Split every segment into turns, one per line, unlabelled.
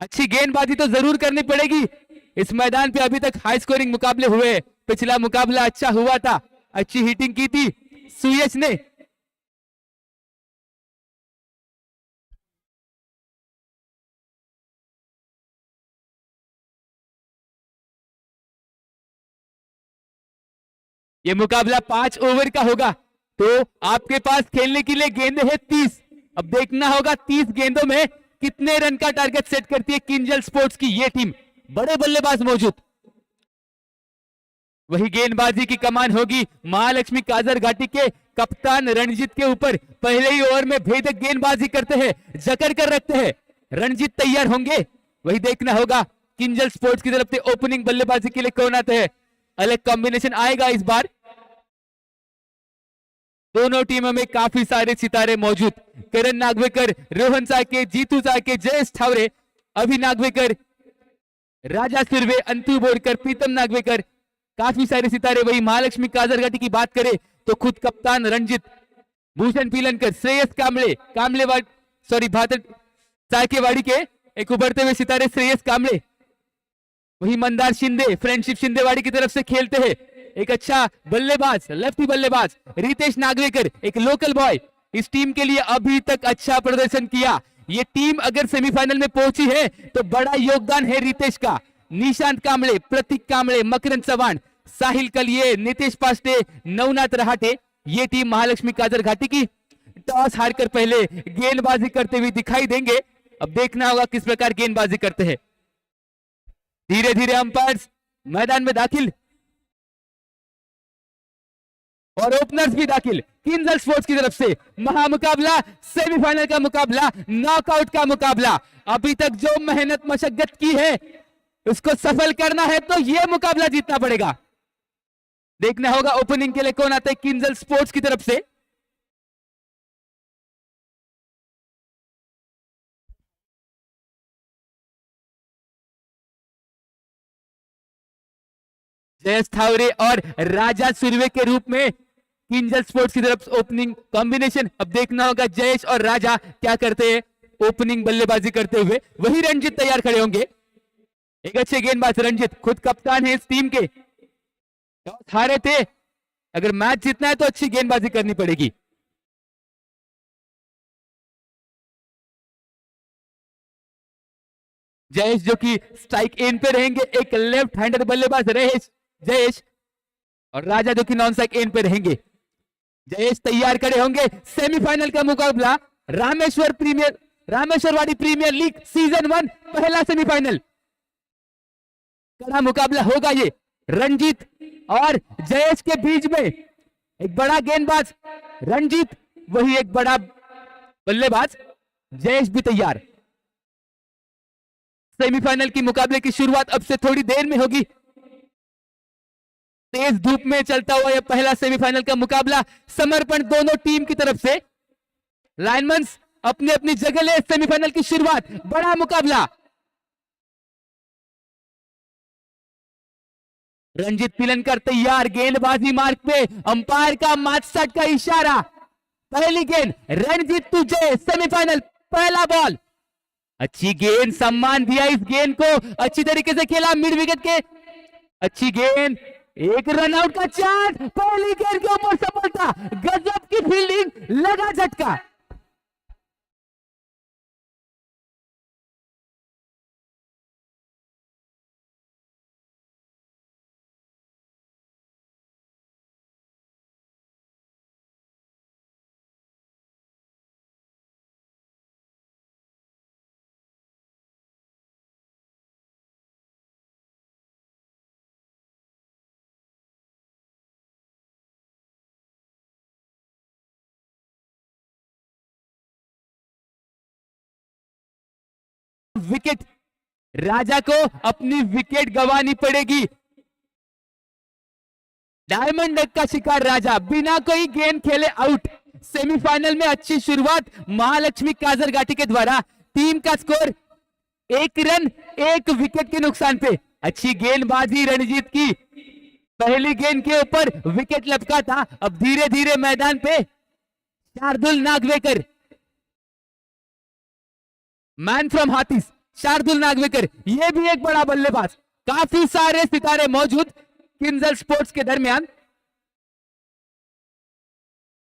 अच्छी गेंदबाजी तो जरूर करनी पड़ेगी। इस मैदान पे अभी तक हाई स्कोरिंग मुकाबले हुए, पिछला मुकाबला अच्छा हुआ था, अच्छी हिटिंग की थी सुयश ने। ये मुकाबला 5 ओवर का होगा, तो आपके पास खेलने के लिए गेंदे हैं 30। अब देखना होगा 30 गेंदों में कितने रन का टारगेट सेट करती है किंजल स्पोर्ट्स की ये टीम। बड़े बल्लेबाज मौजूद, वही गेंदबाजी की कमान होगी महालक्ष्मी काजर घाटी के कप्तान रणजीत के ऊपर। पहले ही ओवर में भेदक गेंदबाजी करते हैं, जकड़ कर रखते हैं। रणजीत तैयार होंगे, वही देखना होगा किंजल स्पोर्ट्स की तरफ से ओपनिंग बल्लेबाजी के लिए कौन आता है। अलग कॉम्बिनेशन आएगा इस बार। दोनों टीमों में काफी सारे सितारे मौजूद, करण नागवेकर, रोहन साके, जीतू साके, जयेश ठावरे, अभि नागवेकर, राजा सुर्वे, अंतु बोरकर, प्रीतम नागवेकर, काफी सारे सितारे। वही महालक्ष्मी काजरघाटी की बात करें तो खुद कप्तान रंजित, भूषण पीलनकर, श्रेयस कामले भातर साकेवाड़ी के एक उभरते हुए सितारे श्रेयस कामले। वही मंदार शिंदे, फ्रेंडशिप शिंदेवाड़ी की तरफ से खेलते हैं, एक अच्छा बल्लेबाज, लेफ्टी बल्लेबाज रितेश नागवेकर, एक लोकल बॉय। इस टीम के लिए अभी तक अच्छा प्रदर्शन किया। ये टीम अगर सेमीफाइनल में पहुंची है तो बड़ा योगदान है रितेश का। निशांत कामले, प्रतीक कामले, मकरंद चव्हाण, साहिल कलिये, नितेश पास्टे, नवनाथ रहाटे, ये टीम महालक्ष्मी काजर घाटी की टॉस हारकर पहले गेंदबाजी करते हुए दिखाई देंगे। अब देखना होगा किस प्रकार गेंदबाजी करते हैं। धीरे धीरे अंपायर्स मैदान में दाखिल और ओपनर्स भी दाखिल किंजल स्पोर्ट्स की तरफ से। महामुकाबला, सेमीफाइनल का मुकाबला, नॉकआउट का मुकाबला। अभी तक जो मेहनत मशक्कत की है उसको सफल करना है तो यह मुकाबला जीतना पड़ेगा। देखना होगा ओपनिंग के लिए कौन आता है किंजल स्पोर्ट्स की तरफ से। जयेश ठावरे और राजा सुर्वे के रूप में किंजल स्पोर्ट्स की तरफ ओपनिंग कॉम्बिनेशन। अब देखना होगा जयेश और राजा क्या करते हैं ओपनिंग बल्लेबाजी करते हुए। वही रणजीत तैयार खड़े होंगे, एक अच्छे गेंदबाज रणजीत, खुद कप्तान है इस टीम के। हारे थे, अगर मैच जीतना है तो अच्छी गेंदबाजी करनी पड़ेगी। जयेश जो कि स्ट्राइक एंड पे रहेंगे, एक लेफ्ट हैंडर बल्लेबाज जयेश, और राजा जो कि नॉन स्ट्राइक एंड पे रहेंगे। जयेश तैयार खड़े होंगे। सेमीफाइनल का मुकाबला रामेश्वरवाड़ी प्रीमियर लीग सीजन 1 पहला सेमीफाइनल। कड़ा मुकाबला होगा ये रंजीत और जयेश के बीच में। एक बड़ा गेंदबाज रंजीत, वही एक बड़ा बल्लेबाज जयेश भी तैयार। सेमीफाइनल की मुकाबले की शुरुआत अब से थोड़ी देर में होगी। तेज धूप में चलता हुआ यह पहला सेमीफाइनल का मुकाबला। समर्पण दोनों टीम की तरफ से। लाइनमैन्स अपनी अपनी जगह ले, सेमीफाइनल की शुरुआत, बड़ा मुकाबला। रंजीत पिलनकर तैयार, गेंदबाजी मार्ग पे, अंपायर का मार्च का इशारा। पहली गेंद रणजीत तुझे, सेमीफाइनल पहला बॉल। अच्छी गेंद, सम्मान दिया इस गेंद को, अच्छी तरीके से खेला मिड विकेट के। अच्छी गेंद, एक रन आउट का चांस, पहली गेंद के ऊपर सफलता, गजब की फील्डिंग, लगा झटका। विकेट, राजा को अपनी विकेट गंवानी पड़ेगी। डायमंड डक का शिकार राजा, बिना कोई गेंद खेले आउट। सेमीफाइनल में अच्छी शुरुआत महालक्ष्मी काजर घाटी के द्वारा। टीम का स्कोर 1 रन 1 विकेट के नुकसान पे। अच्छी गेंदबाजी रणजीत की, पहली गेंद के ऊपर विकेट लपका था। अब धीरे धीरे मैदान पे शार्दुल नागवेकर, मैन फ्रॉम हाथीस, शार्दुल नागवेकर, ये भी एक बड़ा बल्लेबाज। काफी सारे सितारे मौजूद किंजल स्पोर्ट्स के दरमियान।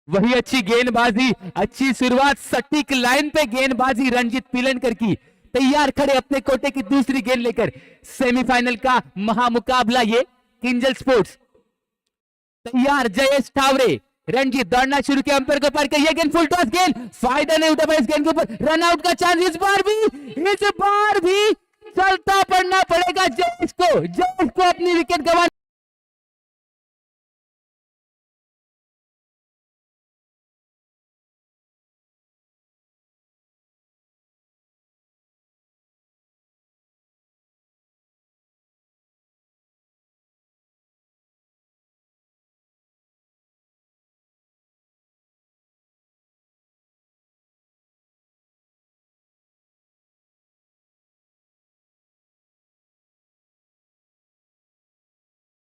वही अच्छी गेंदबाजी, अच्छी शुरुआत, सटीक लाइन पे गेंदबाजी रंजीत पिलनकर की। तैयार खड़े अपने कोटे की दूसरी गेंद लेकर। सेमीफाइनल का महामुकाबला ये किंजल स्पोर्ट्स। तैयार जयेश ठावरे, रंजीत दौड़ना शुरू किया, अंपायर को पार कर, ये गेंद फुल टॉस गेंद, फायदा नहीं उठा पाया इस गेंद के ऊपर, रन आउट का चांस इस बार भी चलता पड़ना पड़ेगा जयेश को अपनी विकेट गंवा।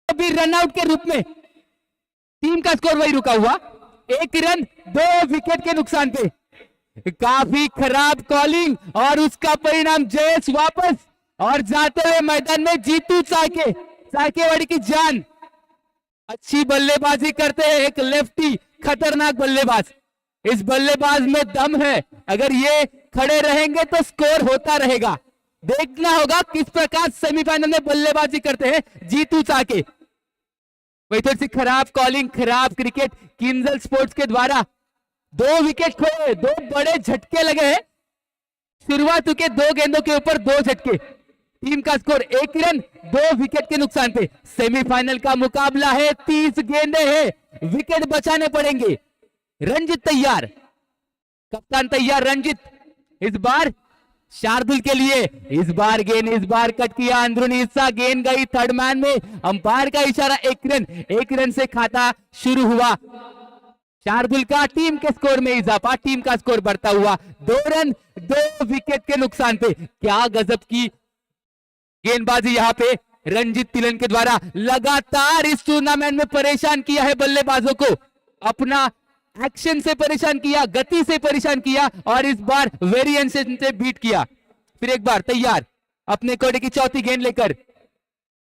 भी रन आउट के रूप में टीम का स्कोर वही रुका हुआ, 1 रन 2 विकेट के नुकसान पे। काफी खराब कॉलिंग और उसका परिणाम जयेश वापस और जाते हुए मैदान में जीतू साकेवाड़ी की जान। अच्छी बल्लेबाजी करते हैं एक लेफ्टी, खतरनाक बल्लेबाज। इस बल्लेबाज में दम है, अगर ये खड़े रहेंगे तो स्कोर होता रहेगा। देखना होगा किस प्रकार सेमीफाइनल में बल्लेबाजी करते हैं जीतू साके। वही थोड़ी सी खराब कॉलिंग, खराब क्रिकेट किंजल स्पोर्ट्स के द्वारा। 2 विकेट खोए, 2 बड़े झटके लगे हैं। शुरुआत के 2 गेंदों के ऊपर 2 झटके। टीम का स्कोर 1 रन 2 विकेट के नुकसान पे। सेमीफाइनल का मुकाबला है, 30 गेंदें हैं, विकेट बचाने पड़ेंगे। रंजीत तैयार, कप्तान तैयार रंजीत। इस बार शार्दुल के लिए, इस बार कट किया, अंदरूनी हिस्सा गेंद गई थर्ड मैन में। अंपायर का इशारा, 1 रन से खाता शुरू हुआ शार्दुल का। टीम के स्कोर में इजाफा, टीम का स्कोर बढ़ता हुआ 2 रन 2 विकेट के नुकसान पे। क्या गजब की गेंदबाजी यहाँ पे रंजीत तिलन के द्वारा। लगातार इस टूर्नामेंट में परेशान किया है बल्लेबाजों को, अपना एक्शन से परेशान किया, गति से परेशान किया और इस बार वेरिएंस से बीट किया। फिर एक बार तैयार अपने कोटे की चौथी गेंद लेकर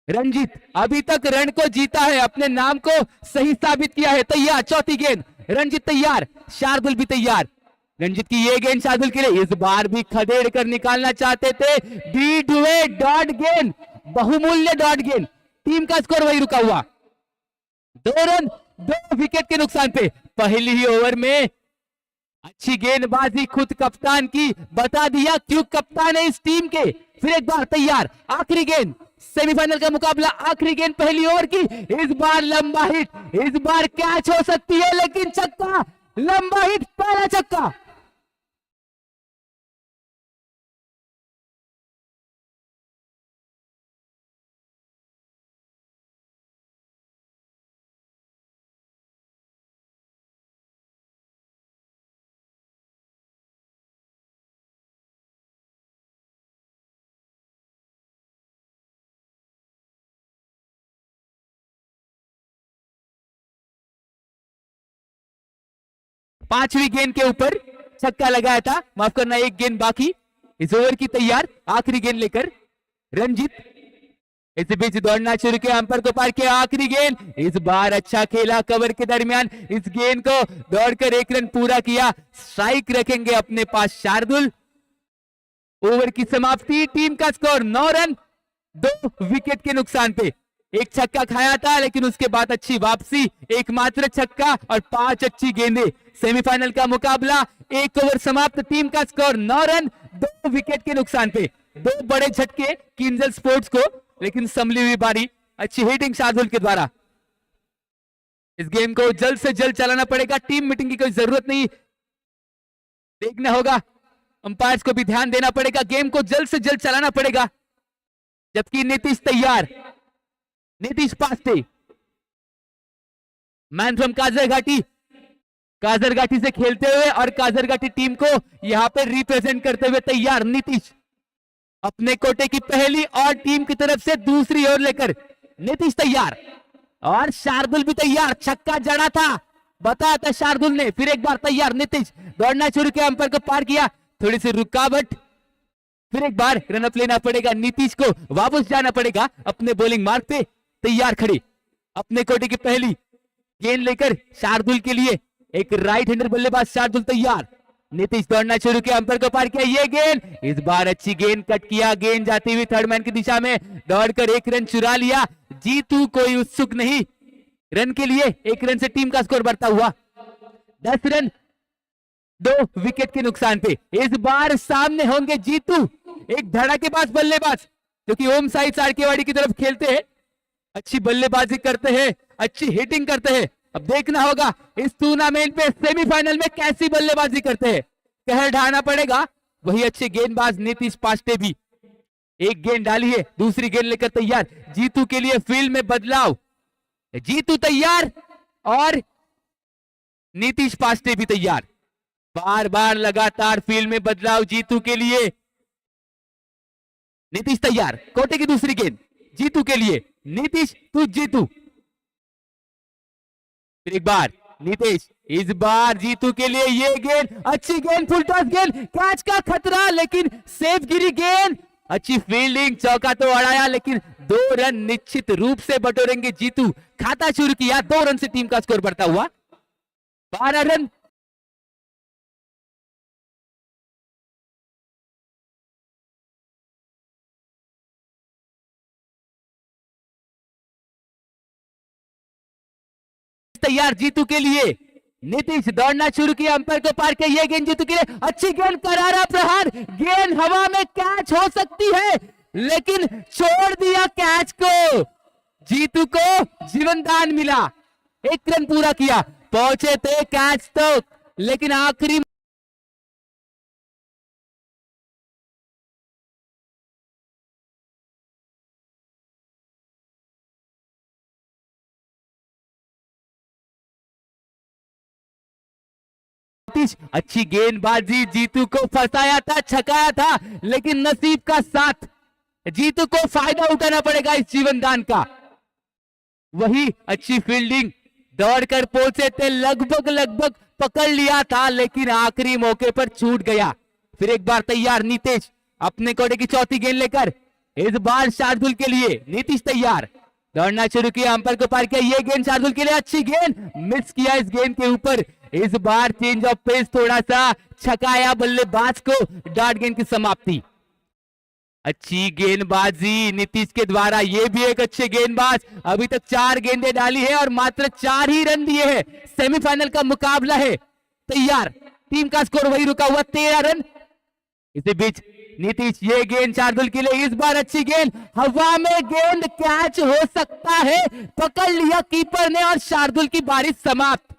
रंजीत अभी तक रन को जीता है, अपने नाम को सही साबित किया है। तैयार चौथी गेंद, रंजीत तैयार, शार्दुल भी तैयार। रंजीत की ये गेंद शार्दुल के लिए, इस बार भी खदेड़ कर निकालना चाहते थे, बीट हुए। डॉट गेंद, बहुमूल्य डॉट गेंद। टीम का स्कोर वही रुका हुआ, 2 रन 2 विकेट के नुकसान पे। पहली ही ओवर में अच्छी गेंदबाजी खुद कप्तान की, बता दिया क्यों कप्तान है इस टीम के। फिर एक बार तैयार, आखिरी गेंद, सेमीफाइनल का मुकाबला, आखिरी गेंद पहली ओवर की। इस बार लंबा हिट, इस बार कैच हो सकती है लेकिन छक्का, लंबा हिट, पहला छक्का। पांचवी गेंद के ऊपर छक्का लगाया था, माफ करना, 1 गेंद बाकी इस ओवर की। तैयार आखिरी गेंद लेकर रंजीत, इस बीच दौड़ना शुरू किया, अंपायर को पार किया, आखिरी गेंद। इस बार अच्छा खेला कवर के दरमियान, इस गेंद को दौड़कर 1 रन पूरा किया। स्ट्राइक रखेंगे अपने पास शार्दुल। ओवर की समाप्ति, टीम का स्कोर 9 रन 2 विकेट के नुकसान पे। एक छक्का खाया था लेकिन उसके बाद अच्छी वापसी, एकमात्र छक्का और 5 अच्छी गेंदें। सेमीफाइनल का मुकाबला 1 ओवर समाप्त, टीम का स्कोर 9 रन 2 विकेट के नुकसान पे। 2 बड़े झटके किंजल स्पोर्ट्स को, लेकिन संभली हुई बारी, अच्छी हिटिंग शार्दुल के द्वारा। इस गेम को जल्द से जल्द चलाना पड़ेगा, टीम मीटिंग की कोई जरूरत नहीं, देखना होगा, अंपायर्स को भी ध्यान देना पड़ेगा, गेम को जल्द से जल्द चलाना पड़ेगा। जबकि नीतीश तैयार, नीतीश पास्टे, मैन फ्रॉम काजरघाटी से खेलते हुए और काजरघाटी टीम को यहां पे रिप्रेजेंट करते हुए तैयार। नीतीश अपने कोटे की पहली और टीम की तरफ से दूसरी ओर लेकर नीतीश तैयार और शार्दुल भी तैयार। छक्का जड़ा था, बताया था शार्दुल ने। फिर एक बार तैयार नीतीश, दौड़ना शुरू किया, अंपायर को पार किया, थोड़ी सी रुकावट, फिर एक बार रन अप लेना पड़ेगा, नीतीश को वापस जाना पड़ेगा अपने बॉलिंग मार्ग पे। तैयार खड़े अपने कोटे की पहली गेंद लेकर शार्दुल के लिए, एक राइट हैंडर बल्लेबाज शार्दुल तैयार। नीतीश दौड़ना शुरू किया, अंपायर को पार किया, ये गेंद इस बार अच्छी गेंद कट किया, गेंद जाती हुई थर्ड मैन की दिशा में दौड़कर एक रन चुरा लिया। जीतू कोई उत्सुक नहीं रन के लिए, एक रन से टीम का स्कोर बढ़ता हुआ 10 रन 2 विकेट के नुकसान पे। इस बार सामने होंगे जीतू, एक धड़ाकेबाज बल्लेबाज जो कि ओम साई सारकेवाड़ी की तरफ खेलते हैं, अच्छी बल्लेबाजी करते हैं, अच्छी हिटिंग करते हैं। अब देखना होगा इस टूर्नामेंट में सेमीफाइनल में कैसी बल्लेबाजी करते हैं, कहर ढाना पड़ेगा। वही अच्छे गेंदबाज नीतीश पास्टे भी एक गेंद डाली है, दूसरी गेंद लेकर तैयार। जीतू के लिए फील्ड में बदलाव, जीतू तैयार और नीतीश पास्टे भी तैयार। बार बार लगातार फील्ड में बदलाव जीतू के लिए। नीतीश तैयार, कोटे की दूसरी गेंद जीतू के लिए, नीतीश तू जीतू। फिर एक बार नीतीश, इस बार जीतू के लिए ये गेंद, अच्छी गेंद, फुल टॉस गेंद, कैच का खतरा लेकिन सेफ गिरी गेंद, अच्छी फील्डिंग, चौका तो अड़ाया लेकिन 2 रन निश्चित रूप से बटोरेंगे जीतू। खाता शुरू किया, 2 रन से टीम का स्कोर बढ़ता हुआ 12 रन। तैयार जीतू के लिए, नीतीश दौड़ना शुरू किया, अंपायर को पार किया, ये गेंद जीतू के लिए, अच्छी गेंद, करारा प्रहार, गेंद हवा में कैच हो सकती है लेकिन छोड़ दिया कैच को। जीतू को जीवन दान मिला, 1 रन पूरा किया, पहुंचे थे कैच तक लेकिन आखिरी अच्छी गेंदबाजी, जीतू को फंसाया था, छकाया था लेकिन नसीब का साथ, जीतू को फायदा उठाना पड़ेगा इस जीवन दान का। वही अच्छी फील्डिंग, दौड़कर पहुंचे थे, लगभग पकड़ लिया था लेकिन आखिरी मौके पर छूट गया। फिर एक बार तैयार नीतीश अपने कोटे की चौथी गेंद लेकर, इस बार शार्दुल के लिए, नीतीश तैयार, दौड़ना शुरू किया, अंपायर को पार किया, ये गेंद शार्दुल के लिए, अच्छी गेंद, मिस किया इस गेंद के ऊपर। इस बार चेंज ऑफ पेस, थोड़ा सा छकाया बल्लेबाज को, डॉट गेंद की समाप्ति। अच्छी गेंदबाजी नीतीश के द्वारा, ये भी एक अच्छे गेंदबाज, अभी तक 4 गेंदें डाली है और मात्र 4 ही रन दिए हैं। सेमीफाइनल का मुकाबला है, तैयार, टीम का स्कोर वही रुका हुआ 13 रन। इसी बीच नीतीश, ये गेंद शार्दुल के लिए, इस बार अच्छी गेंद, हवा में गेंद, कैच हो सकता है, पकड़ लिया कीपर ने और शार्दुल की बारिश समाप्त।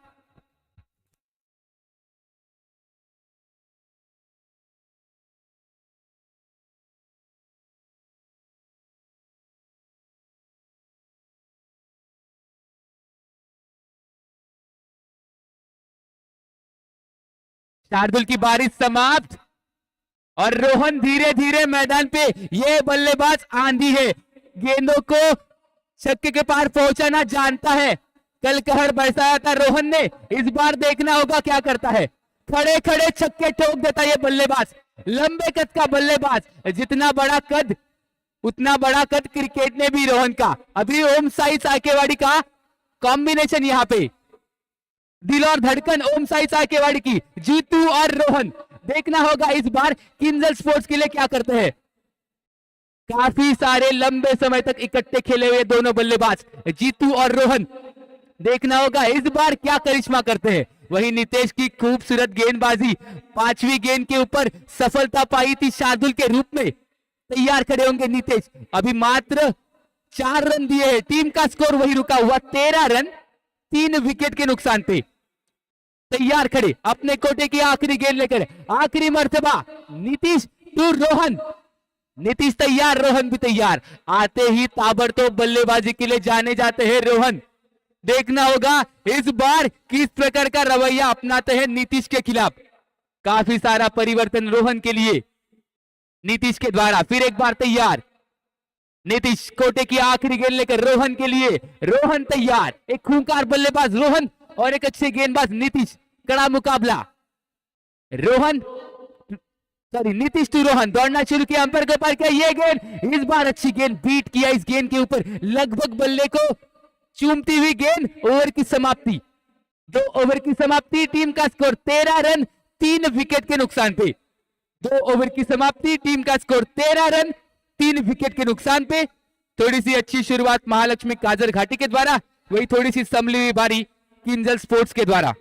शार्दुल की बारिश समाप्त और रोहन धीरे धीरे मैदान पे, ये बल्लेबाज आंधी है, गेंदों को छक्के के पार पहुंचाना जानता है। कल कहर बरसाया था रोहन ने, इस बार देखना होगा क्या करता है। खड़े खड़े छक्के ठोक देता ये बल्लेबाज, लंबे कद का बल्लेबाज, जितना बड़ा कद उतना बड़ा कद क्रिकेट ने भी रोहन का। अभी ओम साई साकेवाड़ी का कॉम्बिनेशन यहाँ पे, दिल और धड़कन ओम साई साकेवाड़ी की, जीतू और रोहन। देखना होगा इस बार किंजल स्पोर्ट्स के लिए क्या करते हैं। काफी सारे लंबे समय तक इकट्ठे खेले हुए दोनों बल्लेबाज जीतू और रोहन, देखना होगा इस बार क्या करिश्मा करते हैं। वही नितेश की खूबसूरत गेंदबाजी, 5वीं गेंद के ऊपर सफलता पाई थी शार्दुल के रूप में। तैयार खड़े होंगे नितेश, अभी मात्र 4 रन दिए हैं, टीम का स्कोर वही रुका हुआ 13 रन 3 विकेट के नुकसान पे। तैयार खड़े अपने कोटे की आखिरी गेंद लेकर, आखिरी मर्तबा नीतीश टू रोहन, नीतीश तैयार, रोहन भी तैयार। आते ही ताबड़तोड़ बल्लेबाजी के लिए जाने जाते हैं रोहन। देखना होगा इस बार किस प्रकार का रवैया अपनाते हैं नीतीश के खिलाफ। काफी सारा परिवर्तन रोहन के लिए नीतीश के द्वारा। फिर एक बार तैयार नीतीश, कोटे की आखिरी गेंद लेकर रोहन के लिए, रोहन तैयार, एक खूंखार बल्लेबाज रोहन और एक अच्छे गेंदबाज नीतीश, कड़ा मुकाबला। रोहन सॉरी नीतीश टू रोहन, दौड़ना शुरू किया, अंपायर को पार किया, ये गेंद इस बार अच्छी गेंद बीट किया, इस गेंद के ऊपर लगभग बल्ले को चूमती हुई गेंद। ओवर की समाप्ति, 2 ओवर की समाप्ति, टीम का स्कोर 13 रन 3 विकेट के नुकसान पे। 2 ओवर की समाप्ति, टीम का स्कोर 13 रन 3 विकेट के नुकसान पे। थोड़ी सी अच्छी शुरुआत महालक्ष्मी काजर घाटी के द्वारा, वही थोड़ी सी संभली हुई बारी किंजल स्पोर्ट्स के द्वारा।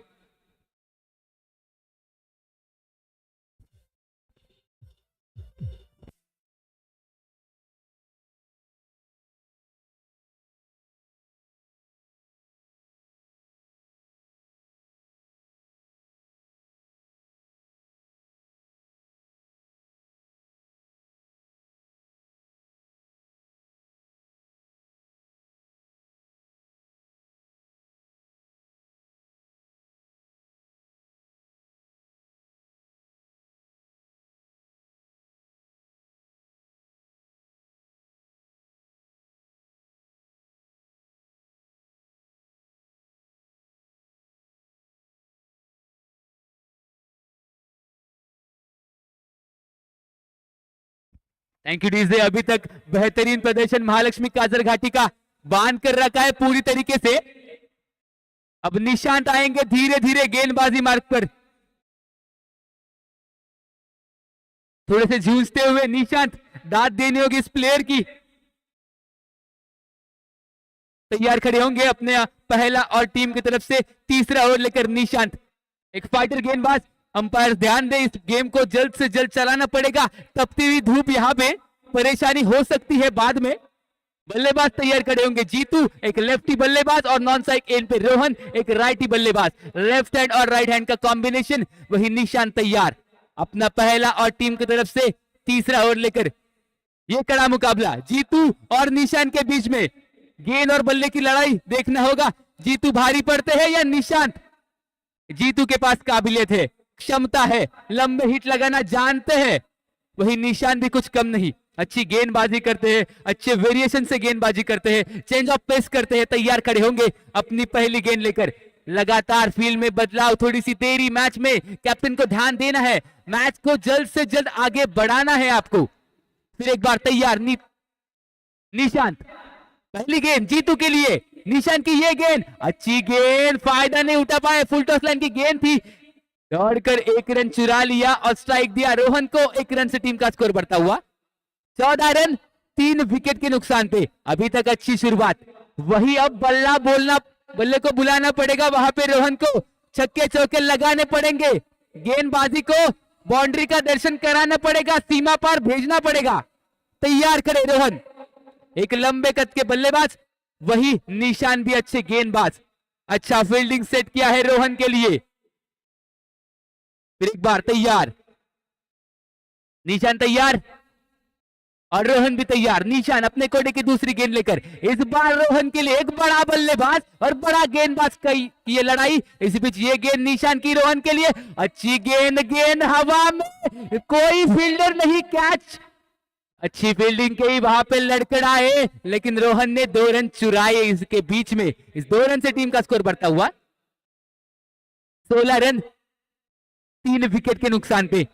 Thank you DJ. अभी तक बेहतरीन प्रदर्शन महालक्ष्मी काजर घाटी का बांध कर रखा है पूरी तरीके से। अब निशांत आएंगे धीरे धीरे गेंदबाजी मार्ग पर, थोड़े से जूझते हुए निशांत, दाद देनी होगी इस प्लेयर की। तैयार खड़े होंगे अपने पहला और टीम की तरफ से तीसरा ओवर लेकर निशांत, एक फाइटर गेंदबाज। अंपायर ध्यान दे, इस गेम को जल्द से जल्द चलाना पड़ेगा, तपती हुई धूप यहाँ पे परेशानी हो सकती है बाद में। बल्लेबाज तैयार खड़े होंगे, जीतू एक लेफ्टी बल्लेबाज और नॉन स्ट्राइक एंड पे रोहन एक राइटी बल्लेबाज, लेफ्ट हैंड और राइट हैंड का कॉम्बिनेशन। वही निशांत तैयार अपना पहला और टीम की तरफ से तीसरा ओवर लेकर। ये कड़ा मुकाबला जीतू और निशांत के बीच में, गेंद और बल्ले की लड़ाई देखना होगा। जीतू भारी पड़ते हैं या निशांत? जीतू के पास काबिलियत है, क्षमता है, लंबे हिट लगाना जानते हैं। वही निशांत भी कुछ कम नहीं, अच्छी गेंदबाजी करते हैं, अच्छे वेरिएशन से गेंदबाजी करते हैं, चेंज ऑफ पेस करते हैं। तैयार खड़े होंगे अपनी पहली गेंद लेकर। लगातार फील्ड में बदलाव, थोड़ी सी देरी मैच में, कैप्टन को ध्यान देना है, मैच को जल्द से जल्द आगे बढ़ाना है आपको। फिर एक बार तैयार निशांत, पहली गेंद जीतू के लिए, निशांत की ये गेंद, अच्छी गेंद, फायदा नहीं उठा पाए, फुल टॉस लाइन की गेंद थी, दौड़कर 1 रन चुरा लिया और स्ट्राइक दिया रोहन को। 1 रन से टीम का स्कोर बढ़ता हुआ 14 रन 3 विकेट के नुकसान पे। अभी तक अच्छी शुरुआत, वही अब बल्ला बोलना, बल्ले को बुलाना पड़ेगा वहां पे, रोहन को छक्के चौके लगाने पड़ेंगे, गेंदबाजी को बाउंड्री का दर्शन कराना पड़ेगा, सीमा पार भेजना पड़ेगा। तैयार करे रोहन, एक लंबे कद के बल्लेबाज, वही निशान भी अच्छे गेंदबाज। अच्छा फील्डिंग सेट किया है रोहन के लिए। फिर एक बार तैयार, निशान तैयार और रोहन भी तैयार। निशान अपने कोडे की दूसरी गेंद लेकर, इस बार रोहन के लिए एक बड़ा बल्लेबाज और बड़ा गेंदबाज का ये लड़ाई। इसी बीच ये गेंद निशान की रोहन के लिए, अच्छी गेंद, गेंद हवा में, कोई फील्डर नहीं, कैच। अच्छी फील्डिंग की, वहां पे लड़खड़ाए, लेकिन रोहन ने 2 रन चुराए इसके बीच में। इस 2 रन से टीम का स्कोर बढ़ता हुआ 16 रन 3 विकेट के नुकसान पे।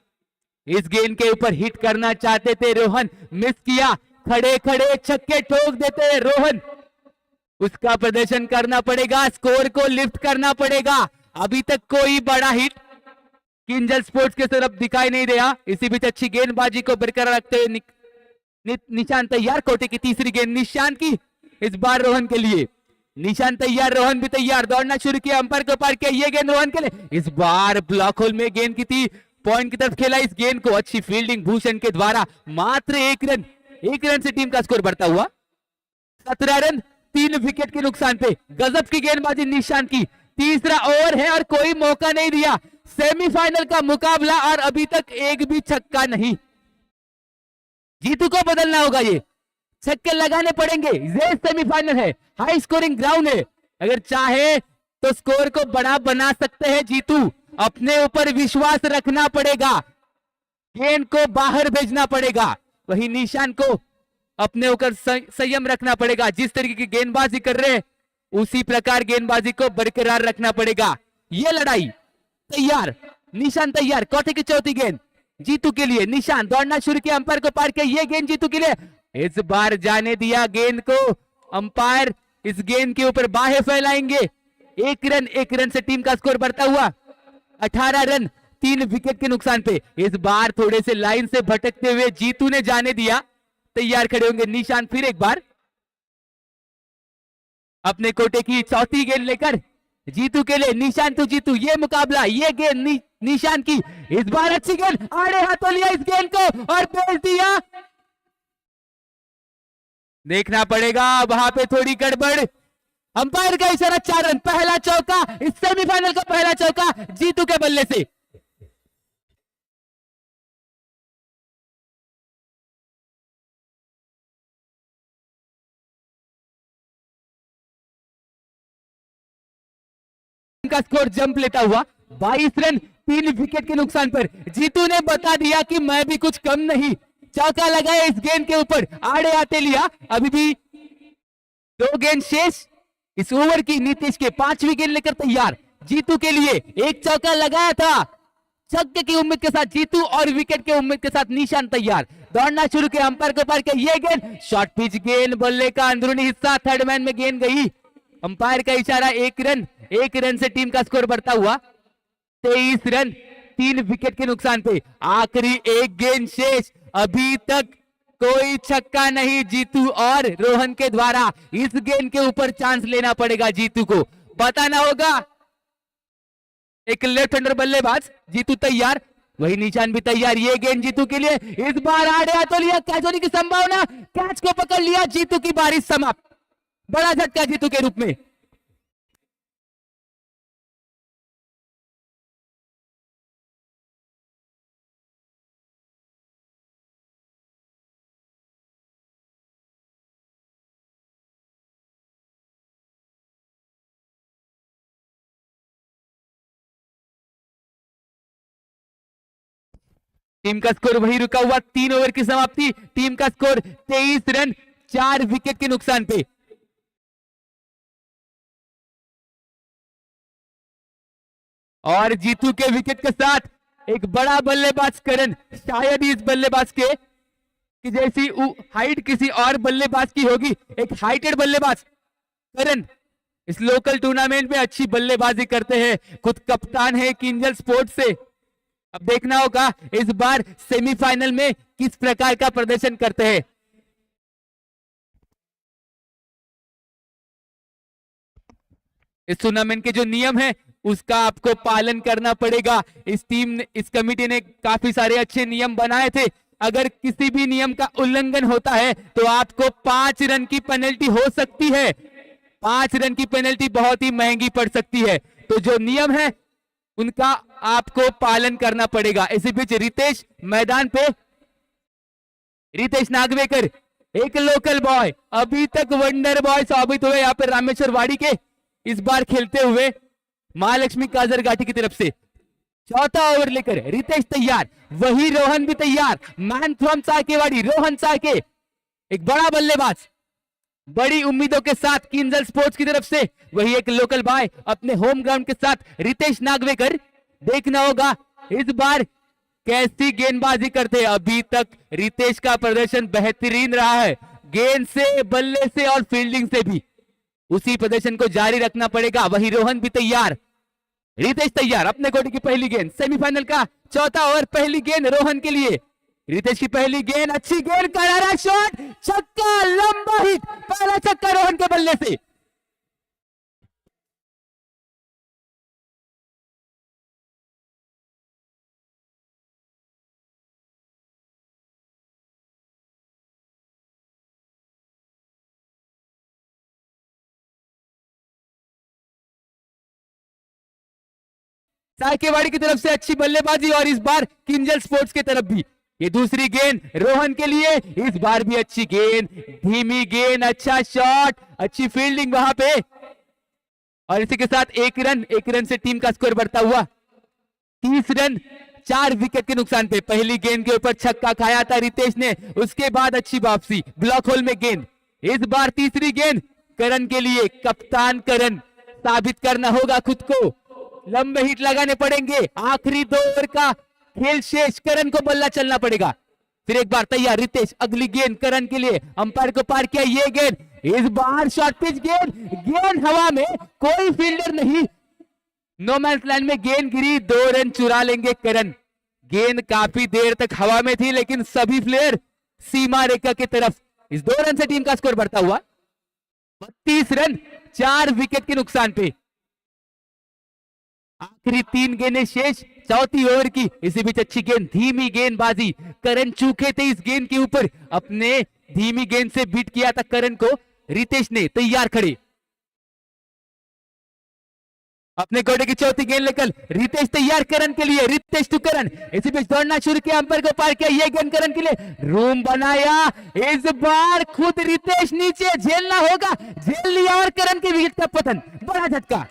इस गेंद के ऊपर हिट करना चाहते थे रोहन, मिस किया, खड़े खड़े छक्के ठोक देते हैं रोहन। उसका प्रदर्शन करना पड़ेगा, स्कोर को लिफ्ट करना पड़ेगा। अभी तक कोई बड़ा हिट किंजल स्पोर्ट्स के तरफ दिखाई नहीं दिया। इसी बीच अच्छी गेंदबाजी को बरकरार रखते हुए निशांत तैयार, कोटे की तीसरी गेंद निशांत की, इस बार रोहन के लिए। निशांत तैयार, रोहन भी तैयार, दौड़ना शुरू किया, अंपायर को पार किया, ये गेंद रोहन के लिए, इस बार ब्लॉक होल में गेंद की थी, पॉइंट की तरफ खेला इस गेंद को। अच्छी फील्डिंग भूषण के द्वारा, मात्र 1 रन, 1 रन से टीम का स्कोर बढ़ता हुआ 17 रन 3 विकेट के नुकसान पे। गजब की गेंदबाजी निशांत की। तीसरा ओवर है और कोई मौका नहीं दिया, सेमीफाइनल का मुकाबला और अभी तक एक भी छक्का नहीं। जीतू को बदलना होगा, ये छक्के लगाने पड़ेंगे, ये सेमीफाइनल है, हाई स्कोरिंग ग्राउंड है। अगर चाहे तो स्कोर को बड़ा बना सकते हैं जीतू, अपने ऊपर विश्वास रखना पड़ेगा, गेंद को बाहर भेजना पड़ेगा। वही निशान को अपने ऊपर संयम रखना पड़ेगा, जिस तरीके की गेंदबाजी कर रहे हैं उसी प्रकार गेंदबाजी को बरकरार रखना पड़ेगा। ये लड़ाई तैयार, निशान तैयार, कोटे की चौथी गेंद, जीतू के लिए। निशान दौड़ना शुरू किया, अंपायर को पार किया, ये गेंद जीतू के लिए। इस बार जाने दिया गेंद को, अंपायर इस गेंद के ऊपर बाहें फैलाएंगे। एक रन से टीम का स्कोर बढ़ता हुआ 18 रन 3 विकेट के नुकसान पे। इस बार थोड़े से लाइन से भटकते हुए जीतू ने जाने दिया, तैयार खड़े होंगे निशान फिर एक बार अपने कोटे की चौथी गेंद लेकर जीतू के लिए। निशान तो जीतू, ये मुकाबला, ये गेंद निशान की। इस बार अच्छी गेंद, आड़े हाथों लिया इस गेंद को और भेज दिया। देखना पड़ेगा वहां पे थोड़ी गड़बड़। अंपायर का इशारा, 4 रन, पहला चौका इस सेमीफाइनल का पहला चौका जीतू के बल्ले से। का स्कोर जंप लेता हुआ 22 रन 3 विकेट के नुकसान पर। जीतू ने बता दिया कि मैं भी कुछ कम नहीं, चौका लगाया इस गेंद के ऊपर, आड़े आते लिया। अभी भी 2 गेंद शेष इस ओवर की। नीतीश के 5वीं गेंद लेकर तैयार जीतू के लिए। एक चौका लगाया था, छक्के की उम्मीद के साथ जीतू और विकेट के उम्मीद के साथ निशान तैयार। दौड़ना शुरू किया, अंपायर को पार किया, ये गेंद शॉर्ट पिच गेंद, बल्ले का अंदरूनी हिस्सा, थर्ड मैन में गेंद गई। अंपायर का इशारा, 1 रन से टीम का स्कोर बढ़ता हुआ 23 रन 3 विकेट के नुकसान पे। आखिरी एक गेंद शेष, अभी तक कोई छक्का नहीं जीतू और रोहन के द्वारा। इस गेंद के ऊपर चांस लेना पड़ेगा जीतू को, बताना होगा। एक लेफ्ट हैंडर बल्लेबाज, जीतू तैयार, वही निशान भी तैयार। ये गेंद जीतू के लिए, इस बार आड़े हाथों लिया, कैच होने की संभावना, कैच को पकड़ लिया, जीतू की बारिश समाप्त। बड़ा झटका जीतू के रूप में। टीम का स्कोर वही रुका हुआ, 3 ओवर की समाप्ति। टीम का स्कोर 23 रन 4 विकेट के नुकसान पे। और जीतू के विकेट के साथ एक बड़ा बल्लेबाज करण, शायद ही इस बल्लेबाज के कि जैसी हाइट किसी और बल्लेबाज की होगी। एक हाइटेड बल्लेबाज करण इस लोकल टूर्नामेंट में अच्छी बल्लेबाजी करते हैं, खुद कप्तान है किंजल स्पोर्ट्स से। अब देखना होगा इस बार सेमीफाइनल में किस प्रकार का प्रदर्शन करते हैं। इस टूर्नामेंट के जो नियम है उसका आपको पालन करना पड़ेगा। इस कमेटी ने काफी सारे अच्छे नियम बनाए थे। अगर किसी भी नियम का उल्लंघन होता है तो आपको 5 रन की पेनल्टी हो सकती है। 5 रन की पेनल्टी बहुत ही महंगी पड़ सकती है। तो जो नियम है उनका आपको पालन करना पड़ेगा। इसी बीच रितेश मैदान पे, रितेश नागवेकर एक लोकल बॉय, अभी तक वंडर बॉय साबित हुए यहाँ पे रामेश्वर वाड़ी के। इस बार खेलते हुए महालक्ष्मी काजर घाटी की तरफ से चौथा ओवर लेकर रितेश तैयार, वही रोहन भी तैयार। मैन फ्रॉम साकेवाड़ी रोहन साके, एक बड़ा बल्लेबाज, बड़ी उम्मीदों के साथ किंजल स्पोर्ट्स की तरफ से। वही एक लोकल बॉय अपने होम ग्राउंड के साथ रितेश नागवेकर। देखना होगा इस बार कैसी गेंदबाजी करते हैं। अभी तक रितेश का प्रदर्शन बेहतरीन रहा है, गेंद से, बल्ले से और फील्डिंग से भी। उसी प्रदर्शन को जारी रखना पड़ेगा। वही रोहन भी तैयार, रितेश तैयार। अपने कोटे की पहली गेंद, सेमीफाइनल का चौथा ओवर, पहली गेंद रोहन के लिए। रितेश की पहली गेंद, अच्छी गेंद, करारा शॉट, छक्का, लंबा हिट, पहला छक्का रोहन के बल्ले से। साकेवाड़ी की तरफ से अच्छी बल्लेबाजी और इस बार किंजल स्पोर्ट्स की तरफ भी। ये दूसरी गेंद रोहन के लिए, इस बार भी अच्छी गेंद, धीमी गेंद, अच्छा शॉट, अच्छी फील्डिंग वहां पे। और इसी के साथ 1 रन से टीम का स्कोर बढ़ता हुआ 30 रन 4 विकेट के नुकसान पे। पहली गेंद के ऊपर छक्का खाया था रितेश ने, उसके बाद अच्छी वापसी, ब्लॉक होल में गेंद। इस बार तीसरी गेंद करण के लिए, कप्तान करण, साबित करना होगा खुद को, लंबे हिट लगाने पड़ेंगे। आखिरी 2 ओवर का खेल शेष, करण को बल्ला चलना पड़ेगा। फिर एक बार तैयार रितेश, अगली गेंद करण के लिए, अंपायर को पार किया, ये गेंद इस बार शॉर्ट पिच गेंद, गेंद हवा में, कोई फील्डर नहीं, नो मैंस लैंड में गेंद गिरी, 2 रन चुरा लेंगे करण। गेंद काफी देर तक हवा में थी लेकिन सभी प्लेयर सीमा रेखा की तरफ। इस 2 रन से टीम का स्कोर बढ़ता हुआ 32 रन 4 विकेट के नुकसान पे। आखिरी 3 गेंदें शेष, चौथी ओवर की। इसी बीच अच्छी गेंद, धीमी गेंदबाजी, करण चूके थे इस गेंद के ऊपर, अपने धीमी गेंद से बीट किया था करण को रितेश ने। तैयार खड़े, अपने कोटे की चौथी गेंद लेकर रितेश तैयार करण के लिए, रितेश टू करण, इसी बीच दौड़ना शुरू किया, अंपायर को पार किया, ये गेंद करण के लिए, रूम बनाया, इस बार खुद रितेश नीचे, झेलना होगा, झेल लिया और करण के विकेट का पतन, बड़ा झटका।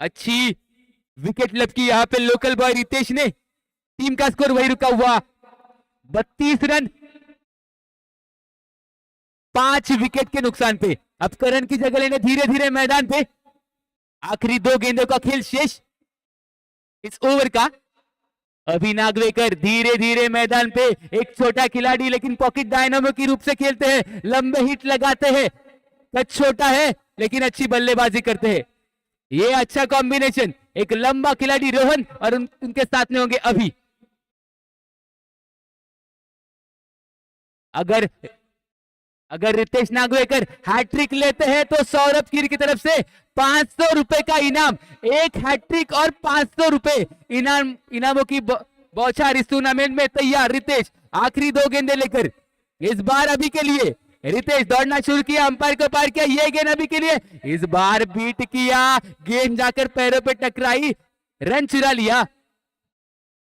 अच्छी विकेट लपकी यहां पे लोकल बॉय रितेश ने। टीम का स्कोर वही रुका हुआ 32 रन 5 विकेट के नुकसान पे। अब करण की जगह लेने धीरे धीरे मैदान पे। आखिरी 2 गेंदों का खेल शेष इस ओवर का। अभी नागवेकर धीरे धीरे मैदान पे, एक छोटा खिलाड़ी लेकिन पॉकेट डायनामो की रूप से खेलते हैं, लंबे हिट लगाते हैं, कद छोटा है लेकिन अच्छी बल्लेबाजी करते हैं। ये अच्छा कॉम्बिनेशन, एक लंबा खिलाड़ी रोहन और उनके साथ में होंगे अभी। अगर रितेश नागवेकर हैट्रिक लेते हैं तो सौरभ कीर की तरफ से 500 रुपए का इनाम, एक हैट्रिक और 500 रुपए इनामों की बौछार इस टूर्नामेंट में। तैयार रितेश, आखिरी 2 गेंदें लेकर, इस बार अभी के लिए रितेश दौड़ना शुरू किया, अंपायर को पार किया, ये गेंद अभी के लिए, इस बार बीट किया, गेंद जाकर पैरों पे टकराई, रन चुरा लिया।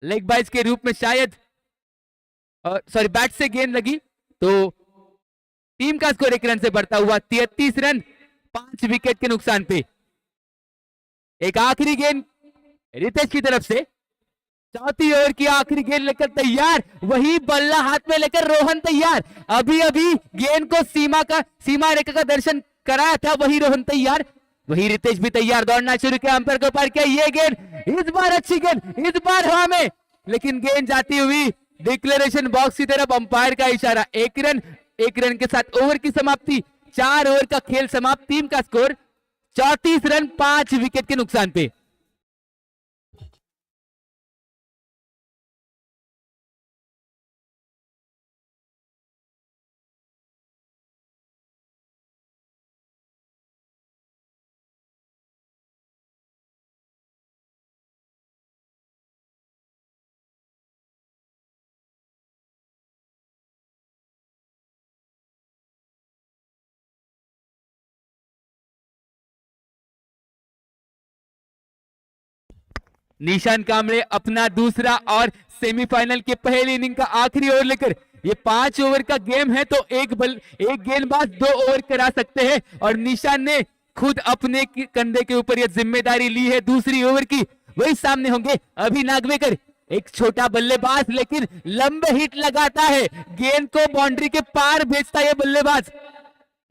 लेग बाइज के रूप में शायद, सॉरी बैट से गेंद लगी, तो टीम का स्कोर 1 रन से बढ़ता हुआ 33 रन 5 विकेट के नुकसान पे। एक आखिरी गेंद रितेश की तरफ से, चौथी ओवर की आखिरी गेंद लेकर तैयार, वही बल्ला हाथ में लेकर रोहन तैयार। अभी अभी गेंद को सीमा रेखा का दर्शन कराया था, वही रोहन तैयार, वही रितेश भी तैयार, दौड़ना शुरू किया, अंपायर को पार किया, ये गेंद इस बार अच्छी गेंद, इस बार हवा में, लेकिन गेंद जाती हुई डिक्लेरेशन बॉक्स की तरफ, अंपायर का इशारा। 1 रन के साथ ओवर की समाप्ति, 4 ओवर का खेल समाप्त। टीम का स्कोर 34 रन 5 विकेट के नुकसान पे। निशान कामरे अपना दूसरा और सेमीफाइनल के पहले इनिंग का आखिरी ओवर लेकर, ये 5 ओवर का गेम है तो एक गेंदबाज 2 ओवर करा सकते हैं, और निशान ने खुद अपने कंधे के ऊपर यह जिम्मेदारी ली है दूसरी ओवर की। वही सामने होंगे अभी नागवेकर, एक छोटा बल्लेबाज लेकिन लंबे हिट लगाता है, गेंद को बाउंड्री के पार भेजता है बल्लेबाज।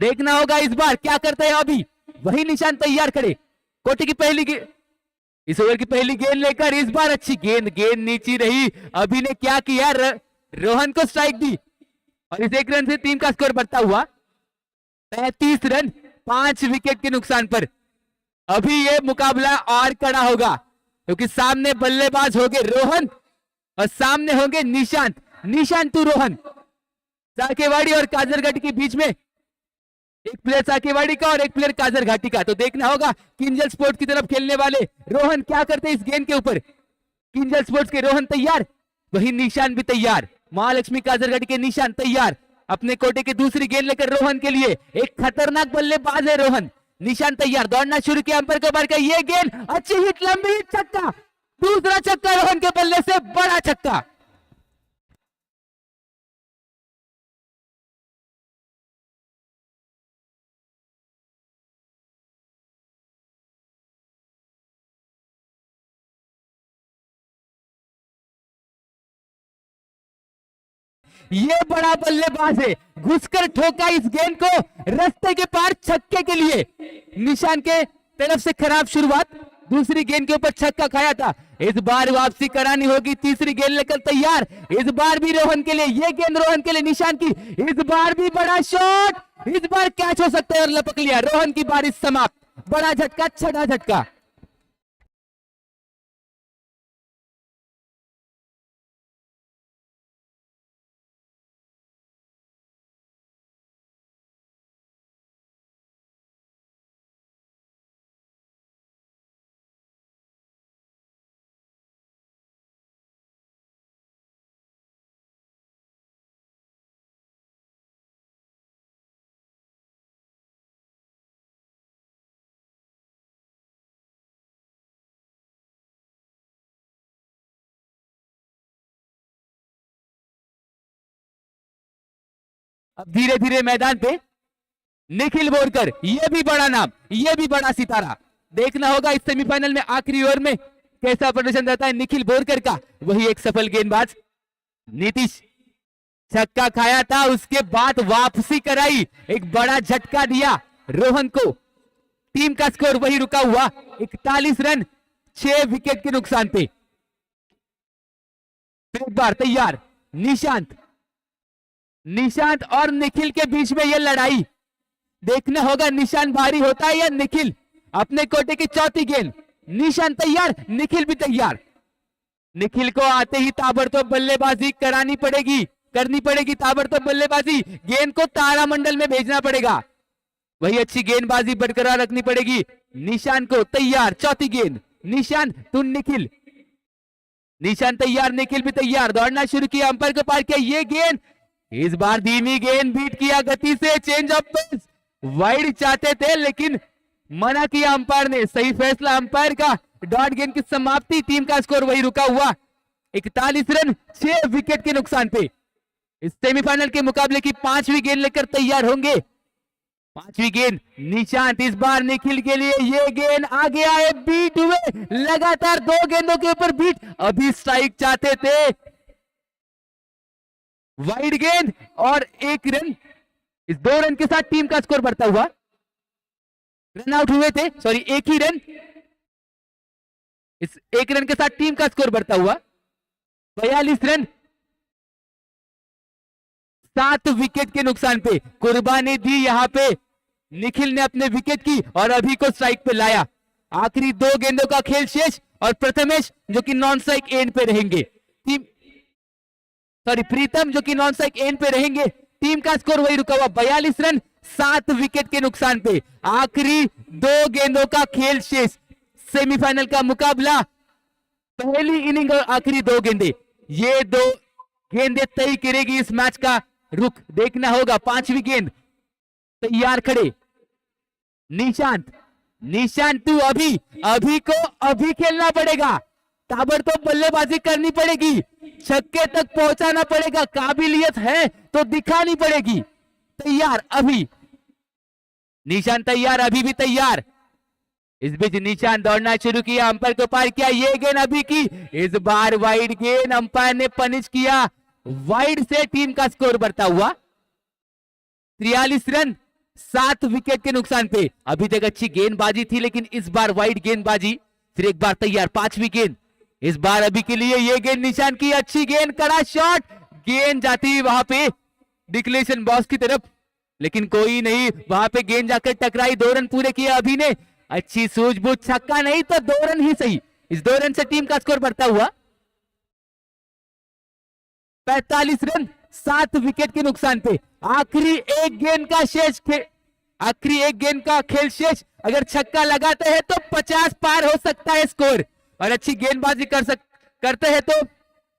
देखना होगा इस बार क्या करता है। अभी वही निशान तैयार खड़े, कोटे की इस ओवर की पहली गेंद लेकर, इस बार अच्छी गेंद नीची रही। अभी ने क्या किया, रोहन को स्ट्राइक दी, और इस 1 रन से टीम का स्कोर बढ़ता हुआ 35 रन 5 विकेट के नुकसान पर। अभी ये मुकाबला और कड़ा होगा क्योंकि सामने बल्लेबाज होंगे रोहन और सामने होंगे निशांत टू रोहन। साकेवाड़ी और काजरघाटी के बीच में एक प्लेयर साकेवाड़ी का और एक प्लेयर काजरघाटी का। तो देखना होगा किंजल स्पोर्ट्स की तरफ खेलने वाले रोहन क्या करते हैं इस गेंद के ऊपर। किंजल स्पोर्ट्स के रोहन तैयार, वही निशान भी तैयार, महालक्ष्मी काजरघाटी के निशान तैयार। अपने कोटे की दूसरी गेंद लेकर रोहन के लिए, एक खतरनाक बल्लेबाज है रोहन। निशान तैयार, दौड़ना शुरू किया, अंपायर को बार ये गेंद अच्छी हिट, लंबी हिट, छक्का, दूसरा छक्का रोहन के बल्ले से, बड़ा छक्का। ये बड़ा बल्लेबाज है, घुसकर ठोका इस गेंद को रास्ते के पार छक्के के लिए। निशान के तरफ से खराब शुरुआत, दूसरी गेंद के ऊपर छक्का खाया था। इस बार वापसी करानी होगी, तीसरी गेंद लेकर तैयार, इस बार भी रोहन के लिए, ये गेंद रोहन के लिए निशान की, इस बार भी बड़ा शॉट, इस बार कैच हो सकता है और लपक लिया। रोहन की बारी समाप्त, बड़ा झटका, छठा झटका। अब धीरे धीरे मैदान पे निखिल बोरकर, ये भी बड़ा नाम, ये भी बड़ा सितारा। देखना होगा इस सेमीफाइनल में आखिरी ओवर में कैसा प्रदर्शन रहता है निखिल बोरकर का। वही एक सफल गेंदबाज। नीतीश छक्का खाया था, उसके बाद वापसी कराई, एक बड़ा झटका दिया रोहन को। टीम का स्कोर वही रुका हुआ 41 रन 6 विकेट के नुकसान पे। एक बार तैयार, निशांत और निखिल के बीच में यह लड़ाई। देखना होगा निशांत भारी होता है या निखिल। अपने कोटे की चौथी गेंद, निशांत तैयार, निखिल भी तैयार। निखिल को आते ही ताबड़तोड़ बल्लेबाजी करनी पड़ेगी ताबड़तोड़ बल्लेबाजी। गेंद को तारामंडल में भेजना पड़ेगा, वही अच्छी गेंदबाजी बरकरार रखनी पड़ेगी। निशांत को तैयार, चौथी गेंद, निशांत टू निखिल, निशांत तैयार, निखिल भी तैयार। दौड़ना शुरू किया, अंपायर को पार किया, ये गेंद इस बार धीमी गेंद, बीट किया गति से, चेंज ऑफ पेस। वाइड चाहते थे लेकिन मना किया अंपायर ने, सही फैसला अंपायर का। डॉट गेंद की समाप्ति, टीम का स्कोर वही रुका हुआ 41 रन 6 विकेट के नुकसान पे। इस सेमीफाइनल के मुकाबले की 5वीं गेंद लेकर तैयार होंगे। 5वीं गेंद निशांत, इस बार निखिल के लिए ये गेंद आ गया है, बीट हुए लगातार 2 गेंदों के ऊपर बीट। अभी स्ट्राइक चाहते थे, वाइड गेंद और 1 रन। इस 2 रन के साथ टीम का स्कोर बढ़ता हुआ, रन आउट हुए थे, सॉरी 1 ही रन। इस 1 रन के साथ टीम का स्कोर बढ़ता हुआ 42 रन 7 विकेट के नुकसान पे। कुर्बानी दी यहां पे निखिल ने अपने विकेट की और अभी को स्ट्राइक पे लाया। आखिरी 2 गेंदों का खेल शेष और प्रथमेश जो कि नॉन स्ट्राइक एंड पे रहेंगे, प्रीतम जो कि नॉन स्ट्राइक एंड पे रहेंगे। टीम का स्कोर वही रुका हुआ 42 रन 7 विकेट के नुकसान पे। आखिरी 2 गेंदों का खेल शेष, सेमीफाइनल का मुकाबला, पहली इनिंग और आखिरी 2 गेंदे, ये 2 गेंदें तय करेगी इस मैच का रुख। देखना होगा 5वीं गेंद, तैयार खड़े, निशांत तू अभी को अभी खेलना पड़ेगा, ताबड़तोड़ बल्लेबाजी करनी पड़ेगी, छक्के तक पहुंचाना पड़ेगा, काबिलियत है तो दिखानी पड़ेगी। तैयार अभी, निशांत तैयार, अभी भी तैयार। इस बीच निशांत दौड़ना शुरू किया, अंपायर को पार किया, ये गेंद अभी की, इस बार वाइड गेंद, अंपायर ने पनिश किया वाइड से। टीम का स्कोर बढ़ता हुआ 43 रन 7 विकेट के नुकसान पे। अभी तक अच्छी गेंदबाजी थी लेकिन इस बार वाइड गेंदबाजी। फिर एक बार तैयार, 5वीं गेंद, इस बार अभी के लिए ये गेंद निशान की, अच्छी गेंद, कड़ा शॉट, गेंद जाती वहां पे डिक्लेरेशन बॉक्स की तरफ, लेकिन कोई नहीं, वहां पे गेंद जाकर टकराई। 2 रन पूरे किए अभी ने, अच्छी सूझबूझ, छक्का नहीं तो 2 रन ही सही। इस 2 रन से टीम का स्कोर बढ़ता हुआ 45 रन 7 विकेट के नुकसान पे। आखिरी 1 गेंद का शेष, आखिरी 1 गेंद का खेल शेष, अगर छक्का लगाते हैं तो 50 पार हो सकता है स्कोर, और अच्छी गेंदबाजी करते हैं तो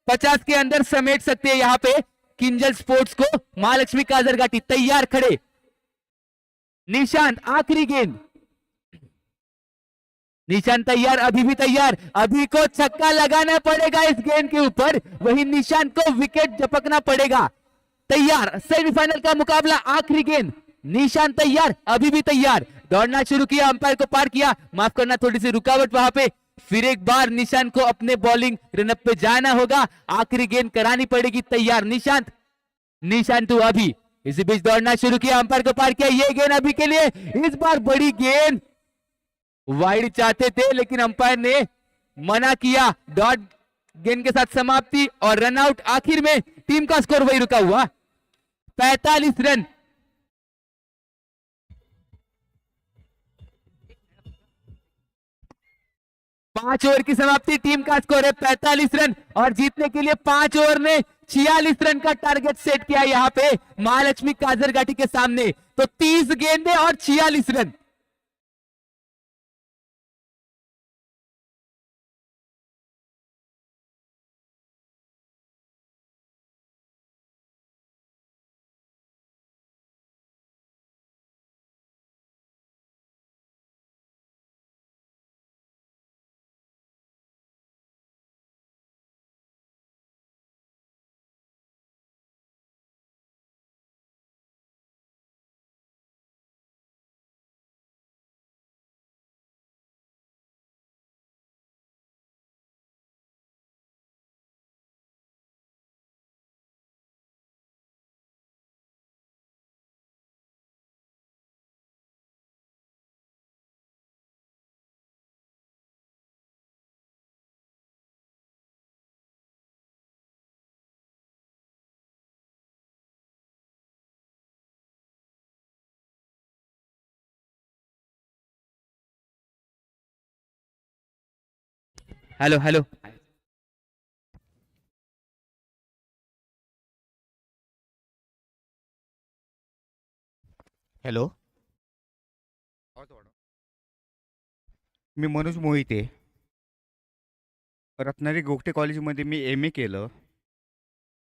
50 के अंदर समेट सकते हैं यहां पे किंजल स्पोर्ट्स को। महालक्ष्मी काजरघाटी तैयार खड़े, निशांत आखिरी गेंद, निशांत तैयार, अभी भी तैयार, अभी को छक्का लगाना पड़ेगा इस गेंद के ऊपर, वही निशांत को विकेट झपकना पड़ेगा। तैयार, सेमीफाइनल का मुकाबला, आखिरी गेंद, निशांत तैयार, अभी भी तैयार। दौड़ना शुरू किया, अंपायर को पार किया, माफ करना थोड़ी सी रुकावट वहां पे। फिर एक बार निशांत को अपने बॉलिंग रनअप पे जाना होगा, आखिरी गेंद करानी पड़ेगी। तैयार निशांत, निशांतु अभी इसी बीच दौड़ना शुरू किया, अंपायर को पार किया, ये गेंद अभी के लिए, इस बार बड़ी गेंद, वाइड चाहते थे लेकिन अंपायर ने मना किया। डॉट गेंद के साथ समाप्ति और रनआउट। आखिर में टीम का स्कोर वही रुका हुआ 45 रन। पांच ओवर की समाप्ति, टीम का स्कोर है 45 रन और जीतने के लिए 5 ओवर में 46 रन का टारगेट सेट किया यहाँ पे महालक्ष्मी काजरघाटी के सामने। तो 30 गेंदें और 46 रन। हेलो हेलो,
हॅलो, मी मनोज मोहिते. रत्नागिरी गोगटे कॉलेजमध्ये मी एम ए केलं.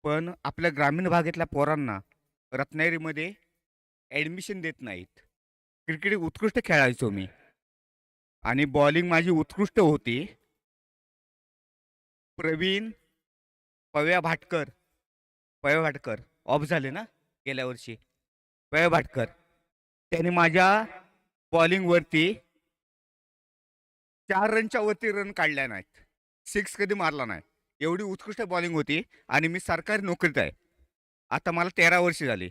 पण आपल्या ग्रामीण भागातल्या पोरांना रत्नागिरीमध्ये ॲडमिशन देत नाहीत. क्रिकेट उत्कृष्ट खेळायचो मी आणि बॉलिंग माझी उत्कृष्ट होती. प्रवीण पव्या भाटकर ऑफ झाले ना गेल्या वर्षी. पव्या भाटकर त्याने माझ्या बॉलिंगवरती 4 रनच्या वरती रन काढल्या नाहीत. 6 कधी मारला नाही. एवढी उत्कृष्ट बॉलिंग होती आणि मी सरकारी नोकरीत आहे. आता मला 13 वर्ष झाली.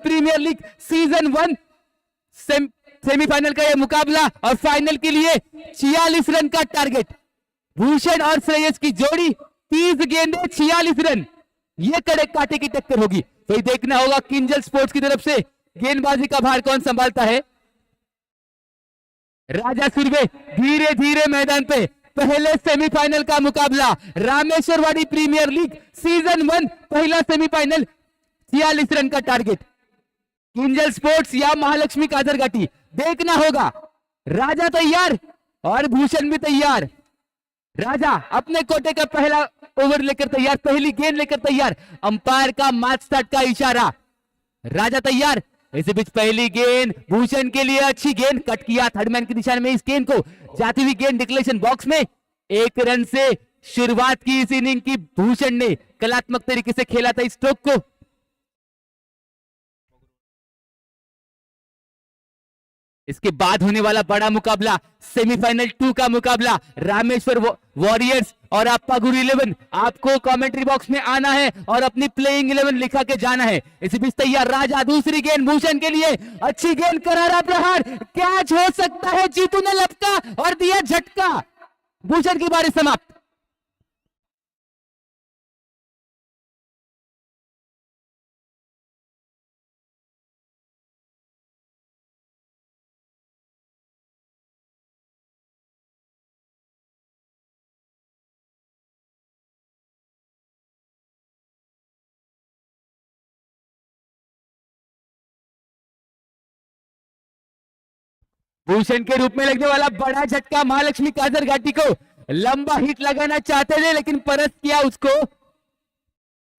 प्रीमियर लीग सीजन 1 सेमीफाइनल का यह मुकाबला और फाइनल के लिए 46 रन का टारगेट। भूषण और श्रेयस की जोड़ी 30 गेंदें 46 रन। ये कड़े कांटे की टक्कर होगी। तो ये देखना होगा किंजल स्पोर्ट्स की तरफ से गेंदबाजी का भार कौन संभालता है। राजा सुरवे धीरे धीरे मैदान पे। पहले सेमीफाइनल का मुकाबला रामेश्वरवाड़ी प्रीमियर लीग सीजन 1 पहला सेमीफाइनल 46 रन का टारगेट। किंजल स्पोर्ट्स या महालक्ष्मी काजरघाटी देखना होगा। राजा तैयार और भूषण भी तैयार। राजा अपने कोटे का पहला ओवर लेकर तैयार, पहली गेंद लेकर तैयार, अंपायर का मैच स्टार्ट का इशारा। राजा तैयार, इसी बीच पहली गेंद भूषण के लिए, अच्छी गेंद कट किया थर्डमैन की दिशा में, इस गेंद को जाती हुई गेंद डिक्लेरेशन बॉक्स में। 1 रन से शुरुआत की इस इनिंग की भूषण ने, कलात्मक तरीके से खेला था इस स्ट्रोक को। इसके बाद होने वाला बड़ा मुकाबला, सेमीफाइनल 2 का मुकाबला, रामेश्वर वॉरियर्स और अप्पागुरु 11। आपको कमेंट्री बॉक्स में आना है और अपनी प्लेइंग 11 लिखा के जाना है। इसी बीच तैयार राजा, दूसरी गेंद भूषण के लिए, अच्छी गेंद, करारा प्रहार, कैच हो सकता है, जीतू ने लपका और दिया झटका, भूषण की बारी समाप्त। भूषण के रूप में लगने वाला बड़ा झटका, महालक्ष्मी काजर घाटी को लंबा हिट लगाना चाहते थे लेकिन परस्त किया उसको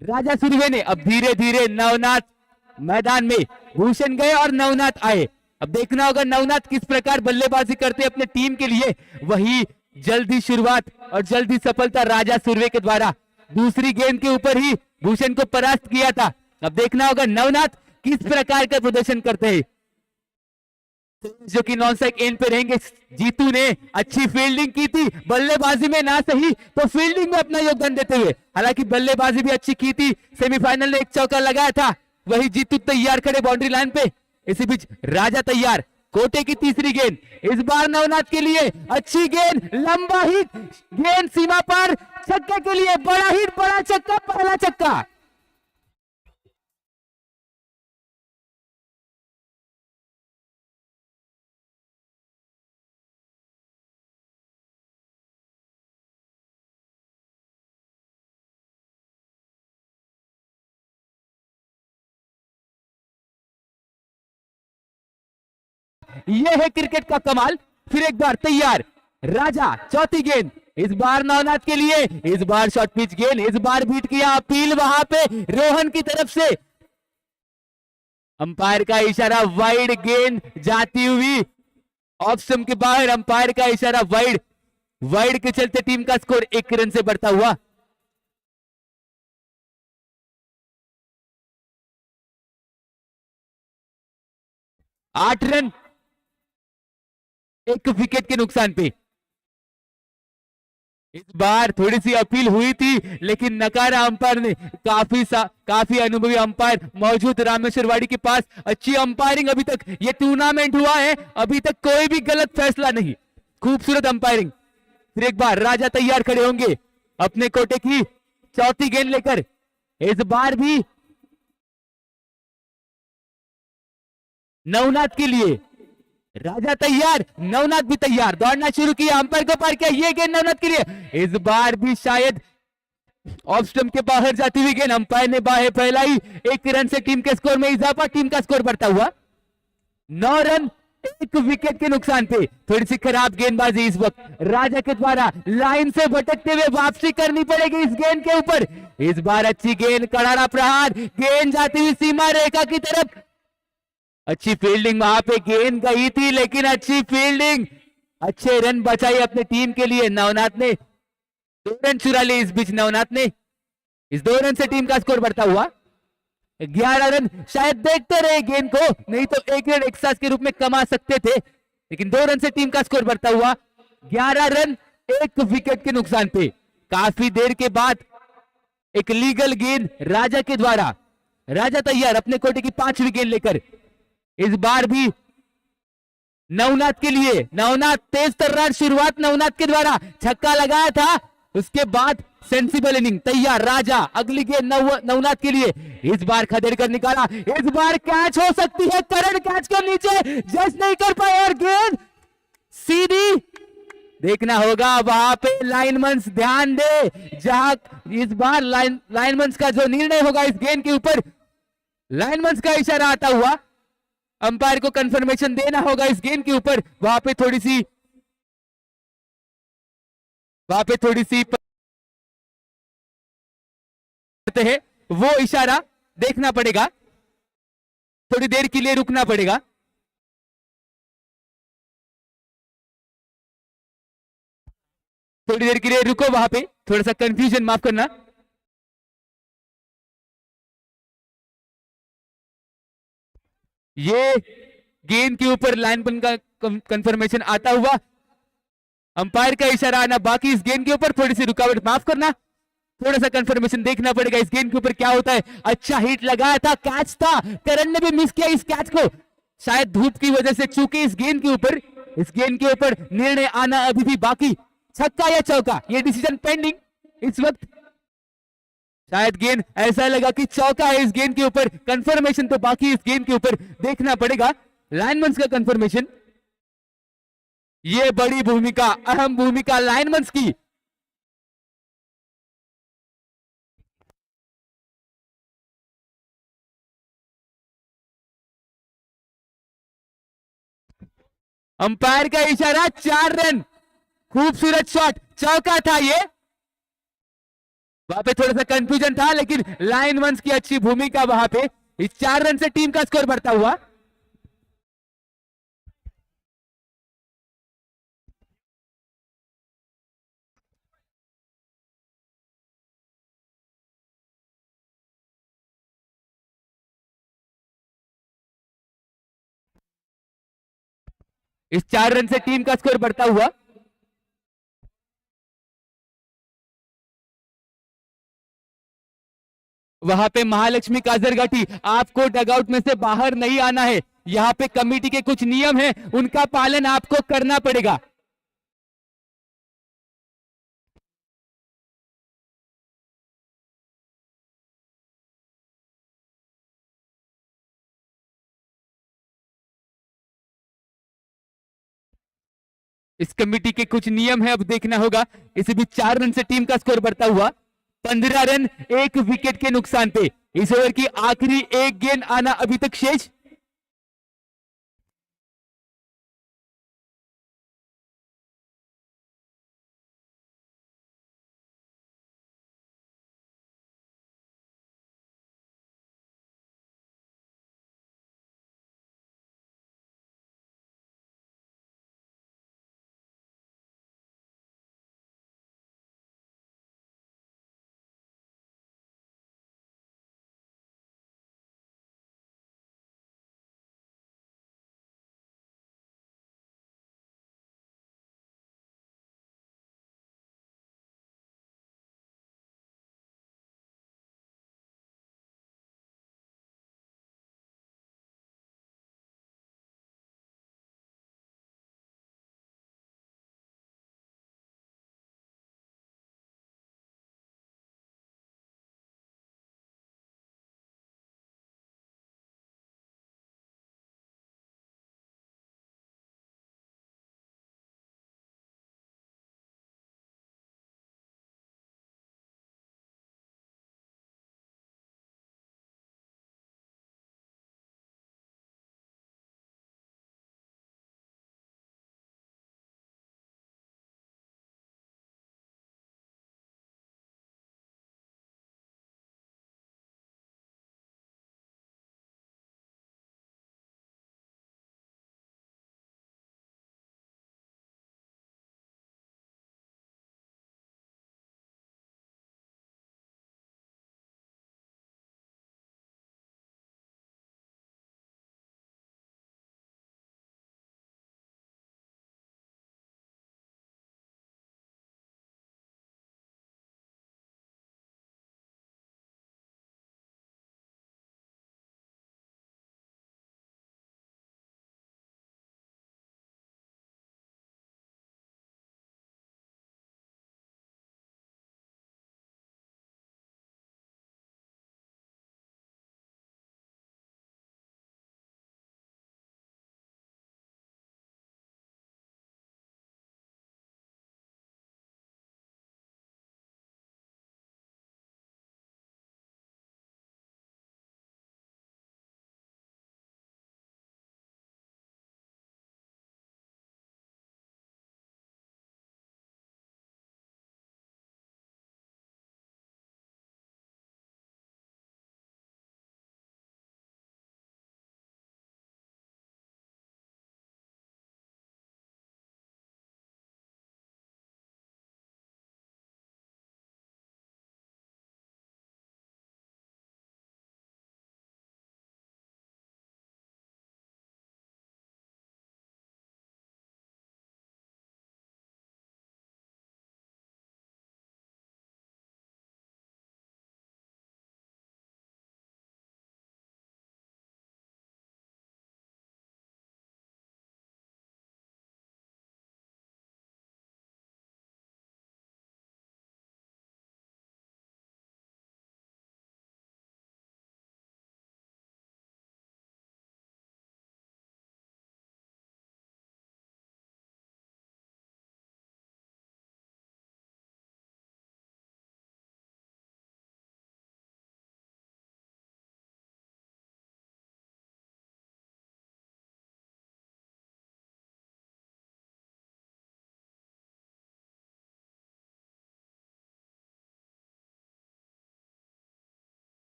राजा सुर्वे ने। अब धीरे धीरे नवनाथ मैदान में, भूषण गए और नवनाथ आए। अब देखना होगा नवनाथ किस प्रकार बल्लेबाजी करते अपने टीम के लिए। वही जल्दी शुरुआत और जल्दी सफलता राजा सुर्वे के द्वारा, दूसरी गेंद के ऊपर ही भूषण को परास्त किया था। अब देखना होगा नवनाथ किस प्रकार का प्रदर्शन करते हैं, जो कि नॉन स्ट्राइक एंड पे रहेंगे। जीतू ने अच्छी फील्डिंग की थी, बल्लेबाजी में ना सही तो फील्डिंग में अपना योगदान देते हुए, हालांकि बल्लेबाजी भी अच्छी की थी। सेमीफाइनल में 1 चौका लगाया था। वही जीतू तैयार खड़े बाउंड्री लाइन पे। इसी बीच राजा तैयार, कोटे की तीसरी गेंद, इस बार नवनाथ के लिए अच्छी गेंद, लंबा हिट, गेंद सीमा पर, छक्के के लिए बड़ा हिट, बड़ा छक्का, पहला छक्का। यह है क्रिकेट का कमाल। फिर एक बार तैयार राजा, चौथी गेंद, इस बार नवनाथ के लिए, इस बार शॉर्ट पिच गेंद, इस बार बीट किया, अपील वहां पे रोहन की तरफ से, अंपायर का इशारा, वाइड गेंद जाती हुई ऑफ स्टंप के बाहर, अंपायर का इशारा वाइड, वाइड के चलते टीम का स्कोर 1 रन से बढ़ता हुआ। आठ रन 1 विकेट के नुकसान पे। इस बार थोड़ी सी अपील हुई थी लेकिन नकारा अंपायर ने। काफी अनुभवी अंपायर मौजूद रामेश्वरवाड़ी के पास, अच्छी अंपायरिंग अभी तक ये टूर्नामेंट हुआ है, अभी तक कोई भी गलत फैसला नहीं, खूबसूरत अंपायरिंग। फिर एक बार राजा तैयार खड़े होंगे अपने कोटे की चौथी गेंद लेकर, इस बार भी नवनाथ के लिए, राजा तैयार, नवनाथ भी तैयार, दौड़ना शुरू किया, अंपायर को पार किया, ये गेंद नवनाथ के लिए, इस बार भी शायद ऑफ स्टंप के बाहर जाती हुई गेंद, अंपायर ने बाहें फैलाई, 1 रन से टीम के स्कोर में इजाफा, टीम का स्कोर बढ़ता हुआ 9 रन 1 विकेट के नुकसान पे। थोड़ी सी खराब गेंदबाजी इस वक्त राजा के द्वारा, लाइन से भटकते हुए वापसी करनी पड़ेगी इस गेंद के ऊपर। इस बार अच्छी गेंद, करारा प्रहार, गेंद जाती हुई सीमा रेखा की तरफ, अच्छी फील्डिंग, वहां पे गेंद गई थी लेकिन अच्छी फील्डिंग, अच्छे रन बचाई अपने टीम के लिए। नवनाथ ने 2 रन चुरा लिए इस बीच, नवनाथ ने, इस 2 रन से टीम का स्कोर बढ़ता हुआ 11 रन। शायद देखते रहे गेंद को, नहीं तो 1 रन एक्सास के रूप में कमा सकते थे, लेकिन 2 रन से टीम का स्कोर बढ़ता हुआ 11 रन 1 विकेट के नुकसान पे। काफी देर के बाद एक लीगल गेंद राजा के द्वारा, राजा तैयार अपने कोटे की 5वीं गेंद लेकर, इस बार भी नवनाथ के लिए, नवनाथ तेज तर्रार शुरुआत नवनाथ के द्वारा, छक्का लगाया था, उसके बाद सेंसिबल इनिंग। तैयार राजा, अगली गेंद नवनाथ के लिए, इस बार खदेड़ कर निकाला, इस बार कैच हो सकती है, करण कैच के नीचे जस्ट नहीं कर पाए और गेंद सीधी, देखना होगा वहां पे लाइनमैन्स ध्यान दे, जहां इस बार लाइनमैन्स का जो निर्णय होगा इस गेंद के ऊपर, लाइनमैन्स का इशारा आता हुआ, अंपायर को कंफर्मेशन देना होगा इस गेंद के ऊपर। वहां पे थोड़ी सी वहां पे थोड़ी सी है, वो इशारा देखना पड़ेगा, थोड़ी देर के लिए रुकना पड़ेगा। थोड़ी देर के लिए रुको, वहां पे थोड़ा सा कंफ्यूजन, माफ करना। ये गेंद के ऊपर लाइन बन का कंफर्मेशन आता हुआ, अंपायर का इशारा आना बाकी। इस गेंद के ऊपर थोड़ी सी रुकावट, माफ करना, थोड़ा सा कंफर्मेशन देखना पड़ेगा इस गेंद के ऊपर क्या होता है। अच्छा हिट लगाया था, कैच था, करण ने भी मिस किया इस कैच को, शायद धूप की वजह से चूके इस गेंद के ऊपर। इस गेंद के ऊपर निर्णय आना अभी भी बाकी, छक्का या चौका, ये डिसीजन पेंडिंग इस वक्त। शायद गेंद ऐसा लगा कि चौका है इस गेंद के ऊपर, कंफर्मेशन तो बाकी इस गेंद के ऊपर देखना पड़ेगा लाइनमैन का कंफर्मेशन। ये बड़ी भूमिका, अहम भूमिका लाइनमैन की। अंपायर का इशारा, 4 रन, खूबसूरत शॉट, चौका था ये। वहां पे थोड़ा सा कंफ्यूजन था, लेकिन लाइन वंस की अच्छी भूमिका वहां पे। इस 4 रन से टीम का स्कोर बढ़ता हुआ। इस 4 रन से टीम का स्कोर बढ़ता हुआ। वहां पे महालक्ष्मी काजरगाटी, आपको डगआउट में से बाहर नहीं आना है। यहां पे कमेटी के कुछ नियम हैं, उनका पालन आपको करना पड़ेगा। इस कमेटी के कुछ नियम है, अब देखना होगा। इसे भी 4 रन से टीम का स्कोर बढ़ता हुआ। 15 रन 1 विकेट के नुकसान पे। इस ओवर की आखिरी एक गेंद आना अभी तक शेष।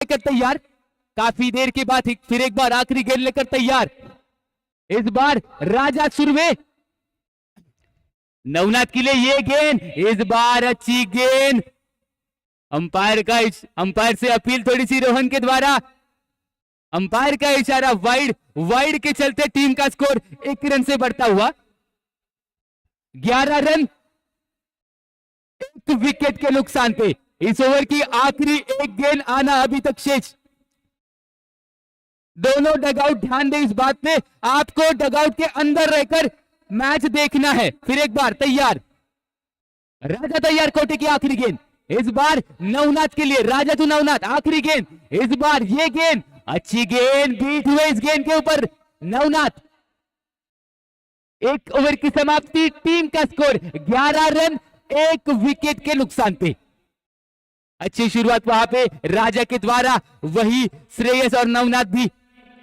लेकर तैयार, काफी देर के बाद फिर एक बार आखिरी गेंद लेकर तैयार। इस बार राजा सुरवे, नवनाथ के लिए ये गेंद, इस बार अच्छी गेंद। अंपायर से अपील थोड़ी सी रोहन के द्वारा, अंपायर का इशारा वाइड, वाइड के चलते टीम का स्कोर 1 रन से बढ़ता हुआ 11 रन 1 विकेट के नुकसान पे। इस ओवर की आखिरी एक गेंद आना अभी तक शेष। दोनों डगआउट ध्यान दें इस बात पे, आपको डगआउट के अंदर रहकर मैच देखना है। फिर एक बार तैयार, राजा तैयार, कोटे की आखिरी गेंद, इस बार नवनाथ के लिए, राजा टू नवनाथ, आखिरी गेंद, इस बार ये गेंद, अच्छी गेंद, बीट हुए इस गेंद के ऊपर नवनाथ। 1 ओवर की समाप्ति, टीम का स्कोर 11 रन 1 विकेट के नुकसान पे। अच्छी शुरुआत वहां पे राजा के द्वारा, वही श्रेयस और नवनाथ भी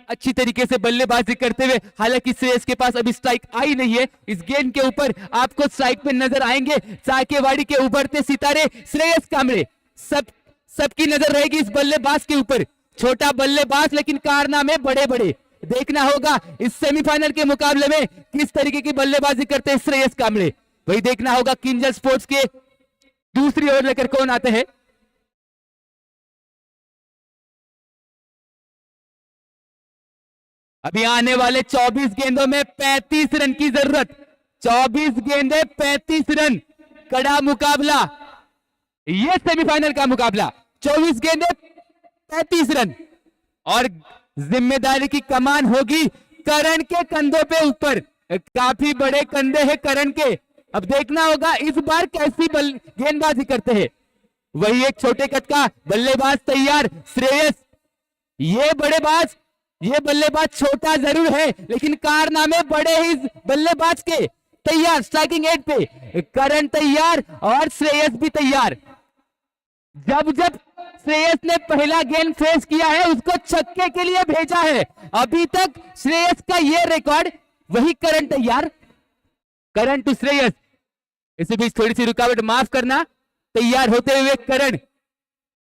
अच्छी तरीके से बल्लेबाजी करते हुए। हालांकि श्रेयस के पास अभी स्ट्राइक आई नहीं है, इस गेंद के ऊपर आपको स्ट्राइक पे नजर आएंगे। साकेवाड़ी के उभरते सितारे श्रेयस कामड़े, सबकी नजर रहेगी इस बल्लेबाज के ऊपर। छोटा बल्लेबाज लेकिन कारनामे बड़े बड़े। देखना होगा इस सेमीफाइनल के मुकाबले में किस तरीके की बल्लेबाजी करते हैं श्रेयस कामड़े। वही देखना होगा किंजल स्पोर्ट्स के दूसरी ओर लेकर कौन आते हैं। अभी आने वाले 24 गेंदों में 35 रन की जरूरत। 24 गेंदे 35 रन, कड़ा मुकाबला, यह सेमीफाइनल का मुकाबला। 24 गेंदे 35 रन और जिम्मेदारी की कमान होगी करण के कंधों पे ऊपर। काफी बड़े कंधे हैं करण के। अब देखना होगा इस बार कैसी गेंदबाजी करते हैं। वही एक छोटे कद का बल्लेबाज तैयार, श्रेयस। ये बल्लेबाज छोटा जरूर है लेकिन कारनामे बड़े ही बल्लेबाज के। तैयार स्ट्राइकिंग एंड पे करण तैयार और श्रेयस भी तैयार। जब श्रेयस ने पहला गेंद फेस किया है उसको छक्के के लिए भेजा है। अभी तक श्रेयस का ये रिकॉर्ड। वही करण तैयार, करण टू श्रेयस। इसी बीच थोड़ी सी रुकावट माफ करना। तैयार होते हुए करण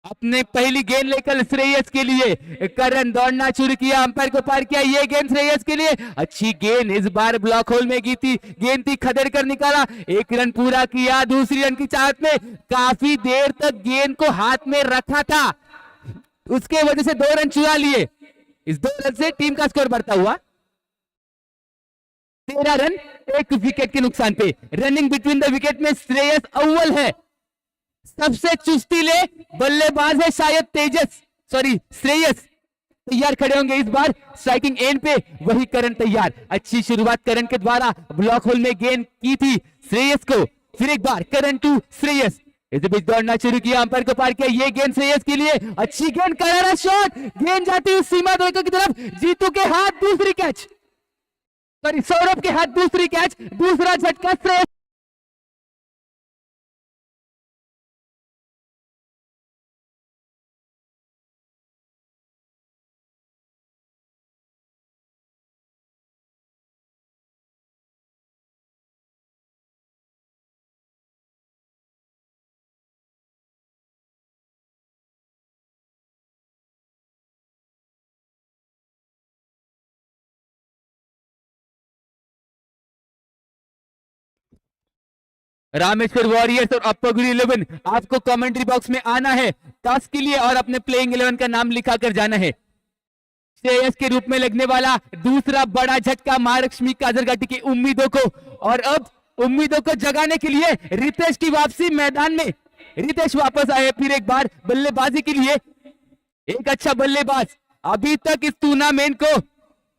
अपने पहली गेंद लेकर श्रेयस के लिए। करण दौड़ना शुरू किया, अंपायर को पार किया, ये गेंद श्रेयस के लिए। अच्छी गेंद, इस बार ब्लॉक होल में गेंद थी, खदेड़ कर निकाला, 1 रन पूरा किया। दूसरी रन की चाहत में काफी देर तक गेंद को हाथ में रखा था, उसके वजह से 2 रन चुरा लिए। इस 2 रन से टीम का स्कोर बढ़ता हुआ 13 रन 1 विकेट के नुकसान पे। रनिंग बिटवीन द विकेट में श्रेयस अव्वल है, सबसे चुस्तीले बल्लेबाज है शायद श्रेयस। तैयार खड़े होंगे इस बार स्ट्राइकिंग एंड पे। वही करण तैयार। अच्छी शुरुआत करण के द्वारा, ब्लॉक होल में गेंद की थी श्रेयस को। फिर एक बार करण टू श्रेयस, इस बीच दौड़ना शुरू किया, अंपायर को पार किया, ये गेंद श्रेयस के लिए। अच्छी गेंद, करारा शॉट, गेंद जाती हुई सीमा रेखा की तरफ। जीतू के हाथ दूसरी कैच, सौरभ के हाथ दूसरी कैच, दूसरा झटका श्रेयस। रामेश्वर वॉरियर्स और अपगुरी 11, आपको कमेंट्री बॉक्स में आना है टास्क के लिए और अपने प्लेइंग 11 का नाम लिखा कर जाना है। श्रेयस के रूप में लगने वाला दूसरा बड़ा झटका महालक्ष्मी काजरघाटी की उम्मीदों को, और अब उम्मीदों को जगाने के लिए रितेश की वापसी मैदान में। रितेश वापस आए फिर एक बार बल्लेबाजी के लिए। एक अच्छा बल्लेबाज, अभी तक इस टूर्नामेंट को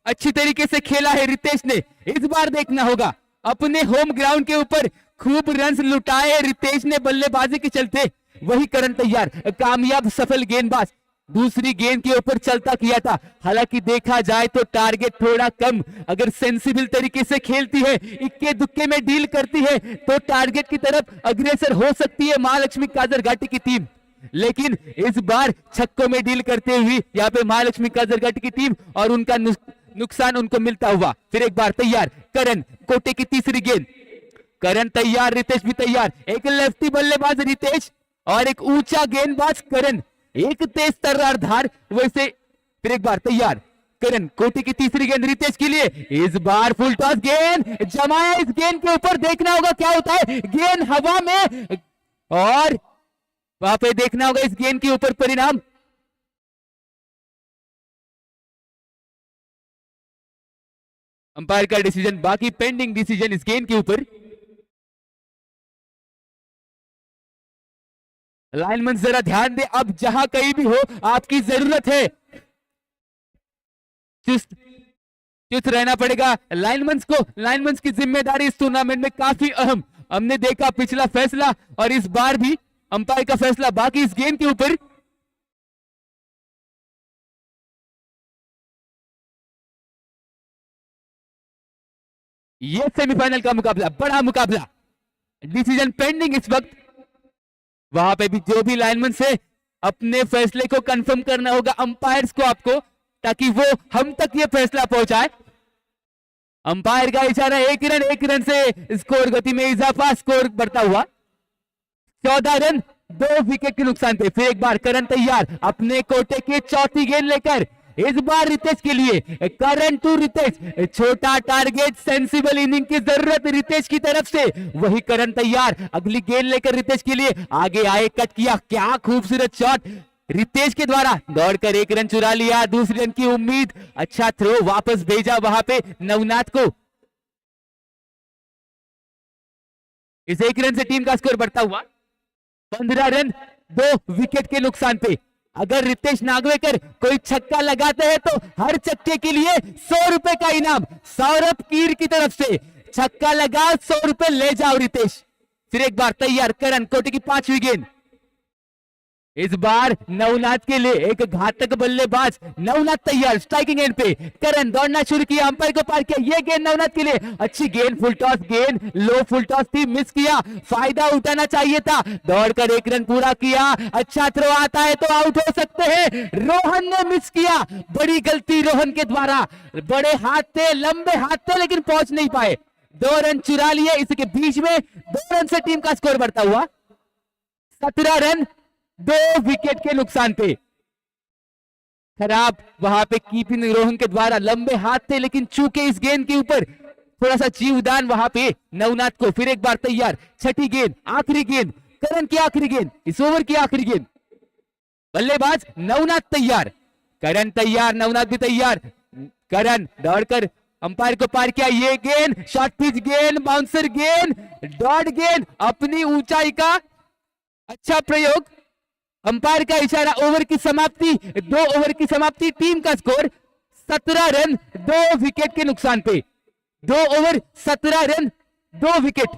अच्छी तरीके से खेला है रितेश ने। इस बार देखना होगा, अपने होम ग्राउंड के ऊपर खूब रन्स लुटाए रितेश ने बल्लेबाजी के चलते। वही करण तैयार, कामयाब सफल गेंदबाज, दूसरी गेंद के ऊपर चलता किया था। हालांकि देखा जाए तो टारगेट थोड़ा कम, अगर सेंसिबल तरीके से खेलती है, इक्के दुक्के में डील करती है तो टारगेट की तरफ अग्रेसर हो सकती है महालक्ष्मी काजरघाटी की टीम। लेकिन इस बार छक्कों में डील करते हुए यहाँ पे महालक्ष्मी काजरघाटी की टीम, और उनका नुकसान उनको मिलता हुआ। फिर एक बार तैयार करण, कोटे की तीसरी गेंद, करण तैयार, रितेश भी तैयार। एक लेफ्टी बल्लेबाज रितेश और एक ऊंचा गेंदबाज करण। एक तेज तर्रार धार, वैसे फिर एक बार तैयार करण, कोटी की तीसरी गेंद रितेश के लिए, इस बार फुल टॉस गेंद जमाया, इस गेंद के ऊपर देखना होगा क्या होता है, गेंद हवा में, और वहां पे देखना होगा इस गेंद के ऊपर परिणाम। अंपायर का डिसीजन, बाकी पेंडिंग डिसीजन इस गेंद के ऊपर। लाइनमैन जरा ध्यान दे, अब जहां कहीं भी हो आपकी जरूरत है, चुस्त चुस्त रहना पड़ेगा लाइनमैन की जिम्मेदारी इस टूर्नामेंट में काफी अहम। हमने देखा पिछला फैसला और इस बार भी अंपायर का फैसला, बाकी इस गेंद के ऊपर। ये सेमीफाइनल का मुकाबला, बड़ा मुकाबला, डिसीजन पेंडिंग इस वक्त। वहां पे भी जो भी लाइनमैन से अपने फैसले को कंफर्म करना होगा अंपायर्स को, आपको, ताकि वो हम तक ये फैसला पहुंचाए। अंपायर का इशारा, एक रन से स्कोर गति में इजाफा, स्कोर बढ़ता हुआ 14 रन 2 विकेट के नुकसान पे। फिर एक बार करण तैयार अपने कोटे की चौथी गेंद लेकर, इस बार रितेश के लिए, करण टू रितेश, छोटा टारगेट, सेंसिबल इनिंग की जरूरत रितेश की तरफ से, वही करण तैयार अगली गेंद लेकर रितेश के लिए, आगे आए, कट किया, क्या खूबसूरत शॉट रितेश के द्वारा, दौड़कर 1 रन चुरा लिया, दूसरे रन की उम्मीद, अच्छा थ्रो, वापस भेजा वहां पे नवनाथ को। इस 1 रन से टीम का स्कोर बढ़ता हुआ 15 रन 2 विकेट के नुकसान पे। अगर रितेश नागवेकर कोई छक्का लगाते हैं तो हर छक्के के लिए 100 रुपए का इनाम सौरभ कीर की तरफ से, छक्का लगा 100 रुपए ले जाओ रितेश। फिर एक बार तैयार करण, कोटी की 5वीं गेंद, इस बार नवनाथ के लिए एक घातक बल्लेबाज, नवनाथ तैयार स्ट्राइकिंग एंड पे, करण दौड़ना शुरू किया, अंपायर को पार किया, ये गेंद नवनाथ के लिए, अच्छी गेंद, फुल टॉस गेंद, लो फुल टॉस थी, मिस किया, फायदा उठाना चाहिए था, दौड़कर 1 रन पूरा किया, अच्छा थ्रो आता है तो आउट हो सकते हैं, रोहन ने मिस किया, बड़ी गलती रोहन के द्वारा, बड़े हाथ थे, लंबे हाथ थे, लेकिन पहुंच नहीं पाए, 2 रन चुरा लिए, इसके बीच में 2 रन से टीम का स्कोर बढ़ता हुआ 17 रन 2 विकेट के नुकसान पे। खराब वहां पे कीपिंग रोहन के द्वारा, लंबे हाथ थे, लेकिन चूके इस गेंद के ऊपर थोड़ा सा जीवदान वहां पे नवनाथ को। फिर एक बार तैयार, छठी गेंद, आखिरी गेंद, करण की आखिरी गेंद, इस ओवर की आखिरी गेंद, बल्लेबाज नवनाथ तैयार, करण तैयार, नवनाथ भी तैयार, करण दौड़कर अंपायर को पार किया, ये गेंद शॉर्ट पिच गेंद, बाउंसर गेंद, डॉट गेंद, अपनी ऊंचाई का अच्छा प्रयोग, अंपायर का इशारा, ओवर की समाप्ति, 2 ओवर की समाप्ति, टीम का स्कोर 17 रन 2 विकेट के नुकसान पे, 2 ओवर 17 रन 2 विकेट।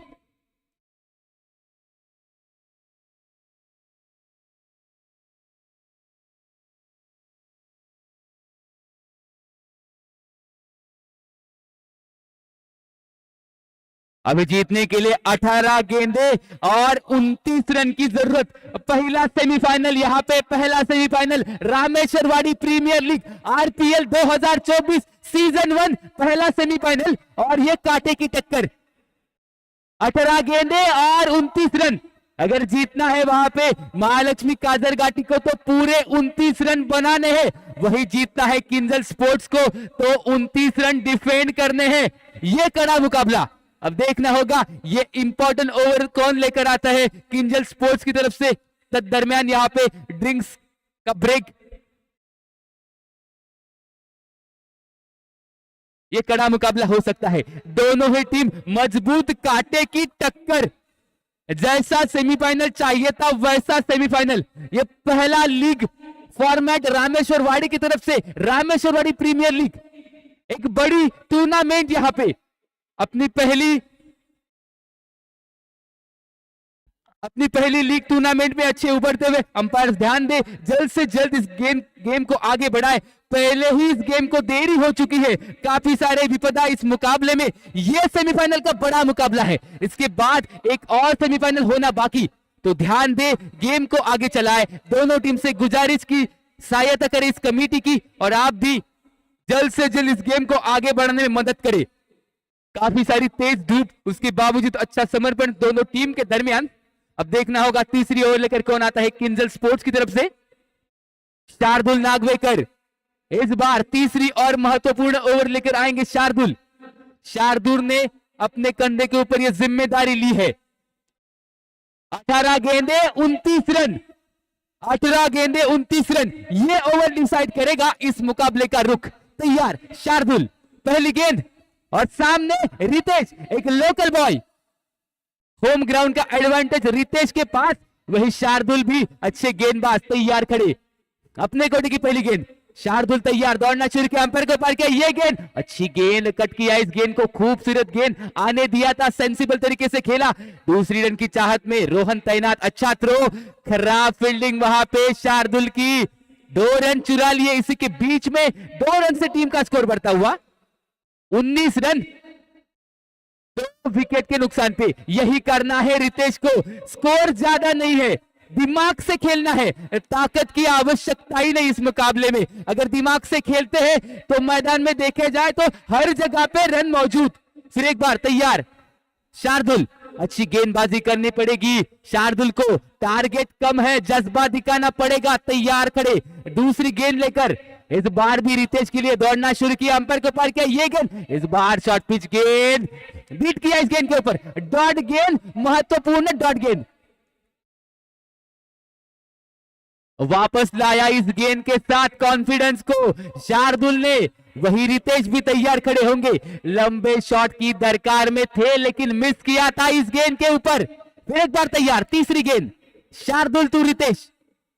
अभी जीतने के लिए 18 गेंदें और 29 रन की जरूरत। पहला सेमीफाइनल, यहां पे पहला semifinal Rameshwarwadi premier league RPL 2024 season 1 पहला सेमीफाइनल, और ये कांटे की टक्कर, 18 गेंदें और 29 रन। अगर जीतना है वहां पे महालक्ष्मी काजरघाटी को तो पूरे 29 रन बनाने हैं, वही जीतना है किंजल स्पोर्ट्स को तो 29 रन डिफेंड करने हैं। ये कड़ा मुकाबला, अब देखना होगा ये इंपॉर्टेंट ओवर कौन लेकर आता है किंजल स्पोर्ट्स की तरफ से। दरमियान यहां पे ड्रिंक्स का ब्रेक, ये कड़ा मुकाबला हो सकता है, दोनों ही टीम मजबूत, कांटे की टक्कर, जैसा सेमीफाइनल चाहिए था वैसा सेमीफाइनल। ये पहला लीग फॉर्मेट रामेश्वरवाड़ी की तरफ से, रामेश्वरवाड़ी प्रीमियर लीग एक बड़ी टूर्नामेंट, यहां पे अपनी पहली लीग टूर्नामेंट में अच्छे उभरते हुए अंपायर ध्यान दे, जल्द से जल्द इस गेम को आगे बढ़ाए। पहले ही इस गेम को देरी हो चुकी है, काफी सारे विपदा इस मुकाबले में। यह सेमीफाइनल का बड़ा मुकाबला है, इसके बाद एक और सेमीफाइनल होना बाकी, तो ध्यान दे, गेम को आगे चलाए। दोनों टीम से गुजारिश की सहायता करें इस कमेटी की, और आप भी जल्द से जल्द इस गेम को आगे बढ़ाने में मदद करें। काफी सारी तेज धूप, उसके बावजूद अच्छा समर्पण दोनों टीम के दरमियान। अब देखना होगा तीसरी ओवर लेकर कौन आता है किंजल स्पोर्ट्स की तरफ से। शार्दुल नागवेकर इस बार तीसरी और महत्वपूर्ण ओवर लेकर आएंगे। शार्दुल ने अपने कंधे के ऊपर यह जिम्मेदारी ली है। 18 गेंदे 29 रन, 18 गेंदे 29 रन, ये ओवर डिसाइड करेगा इस मुकाबले का रुख। तैयार शार्दुल, पहली गेंद और सामने रितेश, एक लोकल बॉय। होम ग्राउंड का एडवांटेज रितेश के पास, वही शार्दुल भी अच्छे गेंदबाज। तैयार खड़े, अपने कोटे की पहली गेंद। शार्दुल तैयार, दौड़ना शुरू किया, अंपायर को पार किया, ये गेंद अच्छी गेंद कट किया। इस गेंद को खूबसूरत गेंद आने दिया था, सेंसिबल तरीके से खेला। दूसरी रन की चाहत में रोहन तैनात, अच्छा थ्रो, खराब फील्डिंग वहां पे शार्दुल की। 2 रन चुरा लिए। इसी के बीच में 2 रन से टीम का स्कोर बढ़ता हुआ 19 रन, 2 विकेट के नुकसान पे। यही करना है रितेश को, स्कोर ज्यादा नहीं है, दिमाग से खेलना है। ताकत की आवश्यकता ही नहीं इस मुकाबले में। अगर दिमाग से खेलते हैं तो मैदान में देखे जाए तो हर जगह पे रन मौजूद। फिर एक बार तैयार शार्दुल, अच्छी गेंदबाजी करनी पड़ेगी शार्दुल को। टारगेट कम है, जज्बा दिखाना पड़ेगा। तैयार खड़े, दूसरी गेंद लेकर इस बार भी रितेश के लिए दौड़ना शुरू किया, अंपायर को पार किया, ये गेंद इस बार शॉर्ट पिच गेंद, बीट किया इस गेंद के ऊपर। डॉट गेंद, महत्वपूर्ण डॉट गेंद, वापस लाया इस गेंद के साथ कॉन्फिडेंस को शार्दुल ने। वही रितेश भी तैयार खड़े होंगे, लंबे शॉट की दरकार में थे लेकिन मिस किया था इस गेंद के ऊपर। फिर एक बार तैयार, तीसरी गेंद, शार्दुल टू रितेश,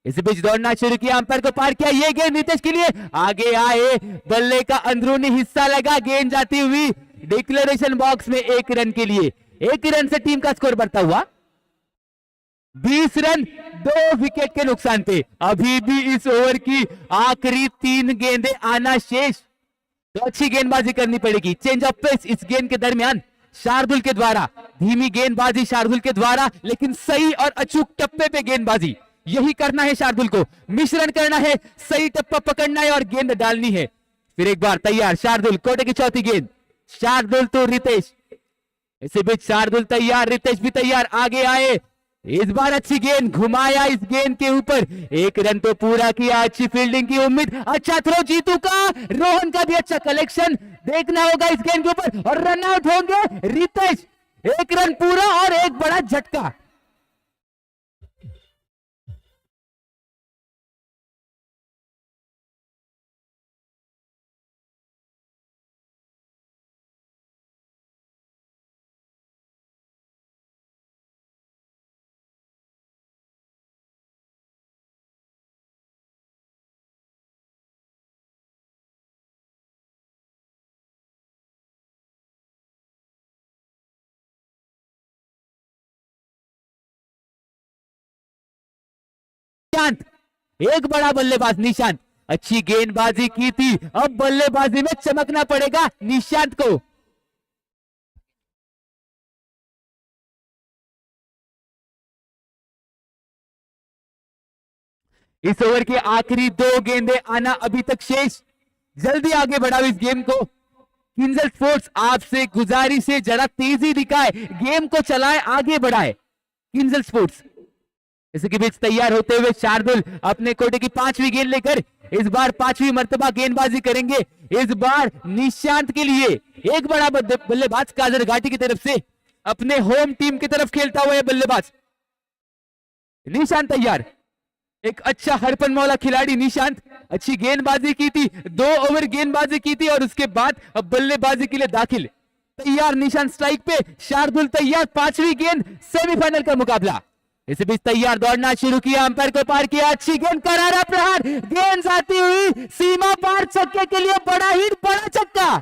इस बीच दौड़ना शुरू किया, अंपायर को पार किया, ये गेंद रितेश के लिए, आगे आए, बल्ले का अंदरूनी हिस्सा लगा, गेंद जाती हुई डिक्लेरेशन बॉक्स में 1 रन के लिए। 1 रन से टीम का स्कोर बढ़ता हुआ 20 रन, 2 विकेट के नुकसान पे। अभी भी इस ओवर की आखिरी 3 गेंदें आना शेष, तो अच्छी गेंदबाजी करनी पड़ेगी। चेंज ऑफ पेस इस गेंद के दरमियान शार्दुल के द्वारा, धीमी गेंदबाजी शार्दुल के द्वारा, लेकिन सही और अचूक टप्पे पे गेंदबाजी। यही करना है शार्दुल को, मिश्रण करना है, सही टप्पा पकड़ना है और गेंद डालनी है। फिर एक बार तैयार शार्दुल, कोटे की चौथी गेंद, शार्दुल तो रितेश, इसी बीच शार्दुल तैयार, रितेश भी तैयार, आगे आए, इस बार अच्छी गेंद, घुमाया इस गेंद के ऊपर, 1 रन तो पूरा किया। अच्छी फील्डिंग की उम्मीद, अच्छा थ्रो जीतू का, रोहन का भी अच्छा कलेक्शन देखना होगा इस गेंद के ऊपर, और रन आउट होंगे रितेश। 1 रन पूरा और एक बड़ा झटका। निशांत, एक बड़ा बल्लेबाज निशांत, अच्छी गेंदबाजी की थी, अब बल्लेबाजी में चमकना पड़ेगा निशांत को। इस ओवर की आखिरी 2 गेंदें आना अभी तक शेष, जल्दी आगे बढ़ाओ इस गेम को। किंजल स्पोर्ट्स आपसे गुजारिश है, जरा तेजी दिखाए, गेम को चलाए, आगे बढ़ाए। किंजल स्पोर्ट्स, इसके बीच तैयार होते हुए शार्दुल अपने कोटे की 5वीं गेंद लेकर इस बार 5वीं मर्तबा गेंदबाजी करेंगे। इस बार निशांत के लिए एक बड़ा बल्लेबाज काजर घाटी की तरफ से, अपने होम टीम की तरफ खेलता हुआ बल्लेबाज निशांत तैयार, एक अच्छा हड़पन मौला खिलाड़ी निशांत, अच्छी गेंदबाजी की थी, 2 ओवर गेंदबाजी की थी और उसके बाद अब बल्लेबाजी के लिए दाखिल। तैयार निशांत स्ट्राइक पे, शार्दुल तैयार, 5वीं गेंद, सेमीफाइनल का मुकाबला। इस बीच तैयार, दौड़ना शुरू किया, अंपायर को पार किया, अच्छी गेंद, करारा प्रहार, गेंद आती हुई सीमा पार, छक्के के लिए बड़ा हिट, बड़ा छक्का।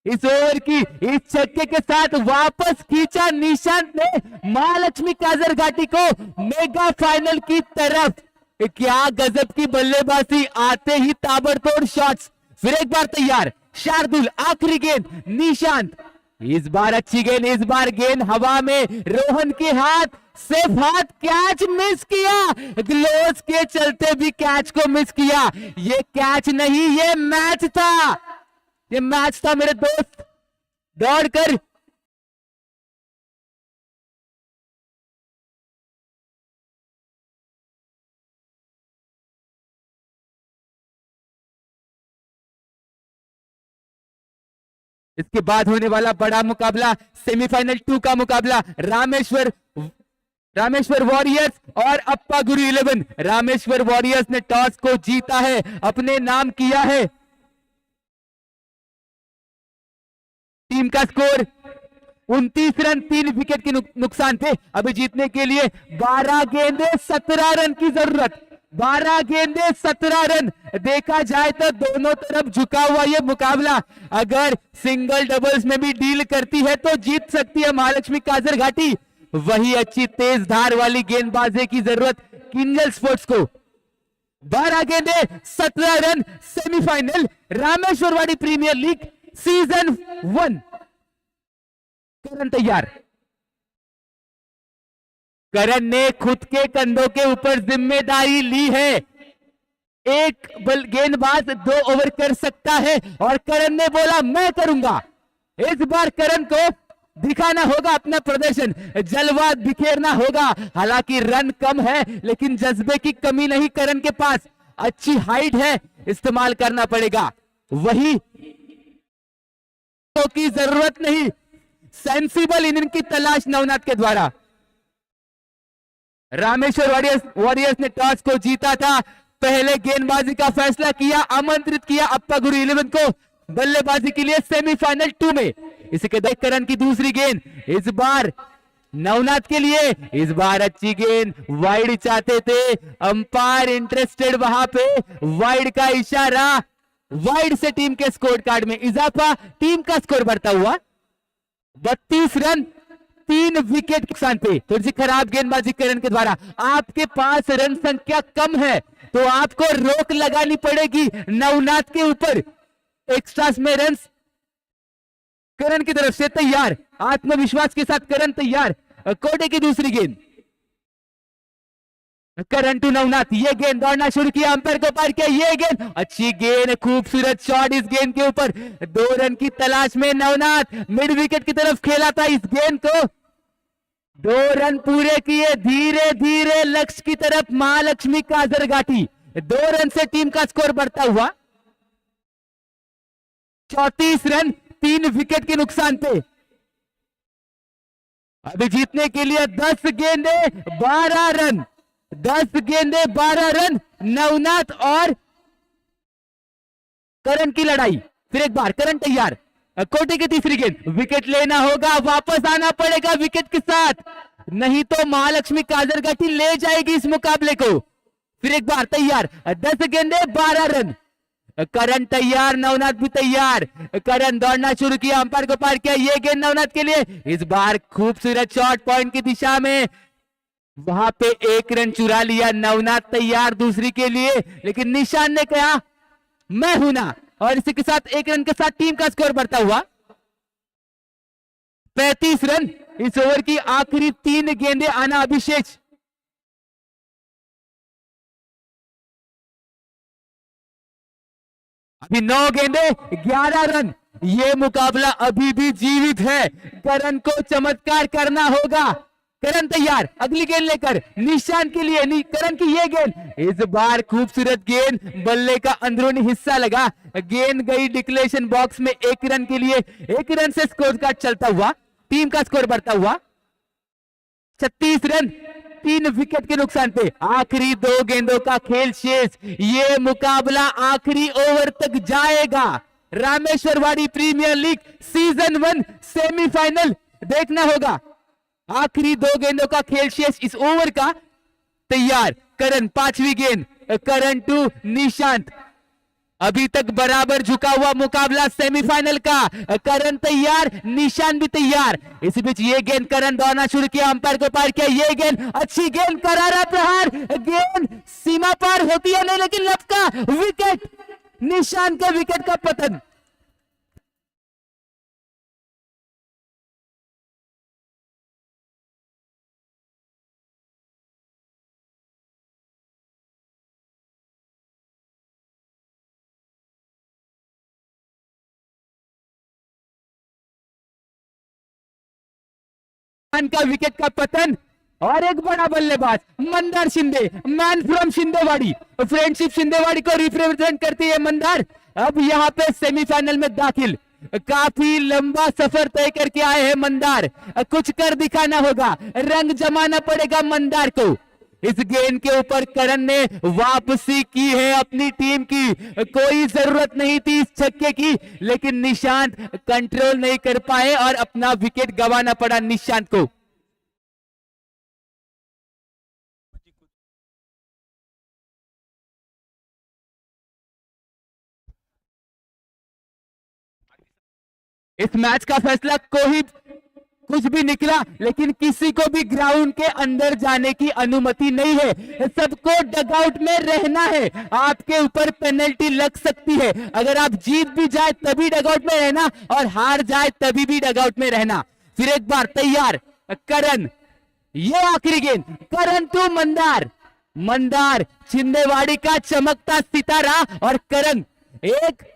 इस ओवर की इस छक्के के साथ वापस खींचा निशांत ने महालक्ष्मी काजर घाटी को मेगा फाइनल की तरफ। क्या गजब की बल्लेबाजी, आते ही ताबड़तोड़ शॉट्स। फिर एक बार तैयार शार्दुल, आखिरी गेंद, निशांत, इस बार अच्छी गेंद, इस बार गेंद हवा में, रोहन के हाथ, सिर्फ हाथ, कैच मिस किया, ग्लोव्स के चलते भी कैच को मिस किया। ये कैच नहीं, ये मैच था, ये मैच था मेरे दोस्त। दौड़कर इसके बाद होने वाला बड़ा मुकाबला, सेमीफाइनल 2 का मुकाबला, रामेश्वर वॉरियर्स और अप्पा गुरु 11। रामेश्वर वॉरियर्स ने टॉस को जीता है, अपने नाम किया है। टीम का स्कोर 29 रन, 3 विकेट के नुकसान थे। अभी जीतने के लिए 12 गेंदे 17 रन की जरूरत, 12 गेंदे 17 रन। देखा जाए तो दोनों तरफ झुका हुआ यह मुकाबला, अगर सिंगल डबल्स में भी डील करती है तो जीत सकती है महालक्ष्मी काजर घाटी। वही अच्छी तेज धार वाली गेंदबाजी की जरूरत किंजल स्पोर्ट्स को। 12 गेंदे 17 run, semifinal Rameshwarwadi premier league season 1। Karan तैयार, करण ने खुद के कंधों के ऊपर जिम्मेदारी ली है। एक गेंदबाज 2 ओवर कर सकता है और करण ने बोला मैं करूंगा। इस बार करण को दिखाना होगा अपना प्रदर्शन, जलवा बिखेरना होगा। हालांकि रन कम है लेकिन जज्बे की कमी नहीं करण के पास, अच्छी हाइट है, इस्तेमाल करना पड़ेगा। वही तो की जरूरत नहीं, सेंसिबल इनिंग की तलाश नवनाथ के द्वारा। रामेश्वर वॉरियर्स ने टॉस को जीता था, पहले गेंदबाजी का फैसला किया, आमंत्रित किया अप्पा गुरु 11 को बल्लेबाजी के लिए सेमीफाइनल 2 में। इसके देख करण की दूसरी गेंद, इस बार नवनाथ के लिए, इस बार अच्छी गेंद, वाइड चाहते थे, अंपायर इंटरेस्टेड वहां पे, वाइड का इशारा, वाइड से टीम के स्कोर कार्ड में इजाफा, टीम का स्कोर बढ़ता हुआ 32 रन, 3 विकेट नुकसान पे। थोड़ी सी खराब गेंदबाजी करण के द्वारा। आपके पास रन संख्या कम है तो आपको रोक लगानी पड़ेगी नवनाथ के ऊपर। एक्स्ट्रास में रन करण की तरफ से तैयार, आत्मविश्वास के साथ करण तैयार। कोटे की दूसरी गेंद, करण टू नवनाथ, ये गेंद दौड़ना शुरू किया, अंपायर को पार किया, ये गेंद अच्छी गेंद, खूबसूरत शॉट इस गेंद के ऊपर। 2 रन की तलाश में नवनाथ मिड विकेट की तरफ खेला था इस गेंद को, 2 रन पूरे किए, धीरे धीरे लक्ष्य की तरफ महालक्ष्मी काजर घाटी। 2 रन से टीम का स्कोर बढ़ता हुआ 34 रन, 3 विकेट के नुकसान पे। अभी जीतने के लिए 10 गेंदे 12 रन, 10 गेंदे 12 रन, नवनाथ और करण की लड़ाई। फिर एक बार करण तैयार, कोटे की तीसरी गेंद, विकेट लेना होगा, वापस आना पड़ेगा विकेट के साथ, नहीं तो महालक्ष्मी काजरघाटी ले जाएगी इस मुकाबले को। फिर एक बार तैयार, 10 गेंदे 12 रन, करण तैयार, नवनाथ भी तैयार। करण दौड़ना शुरू किया, अंपायर को पार किया, ये गेंद नवनाथ के लिए, इस बार खूबसूरत शॉट पॉइंट की दिशा में, वहां पे 1 रन चुरा लिया नवनाथ तैयार दूसरी के लिए, लेकिन निशान ने कहा मैं हूं ना, और इसी के साथ 1 रन के साथ टीम का स्कोर बढ़ता हुआ 35 रन। इस ओवर की आखिरी 3 गेंदें आना अभिषेक, अभी 9 गेंदे 11 रन। ये मुकाबला अभी भी जीवित है, करण को चमत्कार करना होगा। करण तैयार, अगली गेंद लेकर निशान के लिए, करण की ये गेंद, इस बार खूबसूरत गेंद, बल्ले का अंदरूनी हिस्सा लगा, गेंद गई डिक्लेरेशन बॉक्स में 1 रन के लिए। 1 रन से स्कोर कार्ड चलता हुआ, टीम का स्कोर बढ़ता हुआ 36 रन, 3 विकेट के नुकसान पे। आखिरी 2 गेंदों का खेल शेष, ये मुकाबला आखिरी ओवर तक जाएगा। रामेश्वरवाड़ी प्रीमियर लीग सीजन 1 सेमीफाइनल देखना होगा। आखिरी 2 गेंदों का खेल शेष इस ओवर का। तैयार करण, 5वीं गेंद, करण टू निशांत, अभी तक बराबर झुका हुआ मुकाबला सेमीफाइनल का। करण तैयार, निशान भी तैयार। इसी बीच ये गेंद करण दौड़ना शुरू किया, अंपायर को पार किया, ये गेंद अच्छी गेंद, करारा प्रहार, गेंद सीमा पार होती है नहीं, लेकिन लपका विकेट, निशान के विकेट का पतन। का विकेट का पतन और एक बड़ा बल्लेबाज Mandar Shinde, man from Shindewadi, friendship Shindewadi को रिप्रेजेंट करती है मंदार। अब यहाँ पे सेमीफाइनल में दाखिल, काफी लंबा सफर तय करके आए हैं मंदार, कुछ कर दिखाना होगा, रंग जमाना पड़ेगा मंदार को। इस गेंद के ऊपर करण ने वापसी की है अपनी टीम की, कोई जरूरत नहीं थी इस छक्के की, लेकिन निशांत कंट्रोल नहीं कर पाए और अपना विकेट गंवाना पड़ा निशांत को। इस मैच का फैसला कोई कुछ भी निकला, लेकिन किसी को भी ग्राउंड के अंदर जाने की अनुमति नहीं है, सबको डगआउट में रहना है। आपके ऊपर पेनल्टी लग सकती है, अगर आप जीत भी जाए तभी डगआउट में रहना और हार जाए तभी भी डगआउट में रहना। फिर एक बार तैयार करण, ये आखिरी गेंद, करण टू मंदार, मंदार छिंदेवाड़ी का चमकता सितारा और करण एक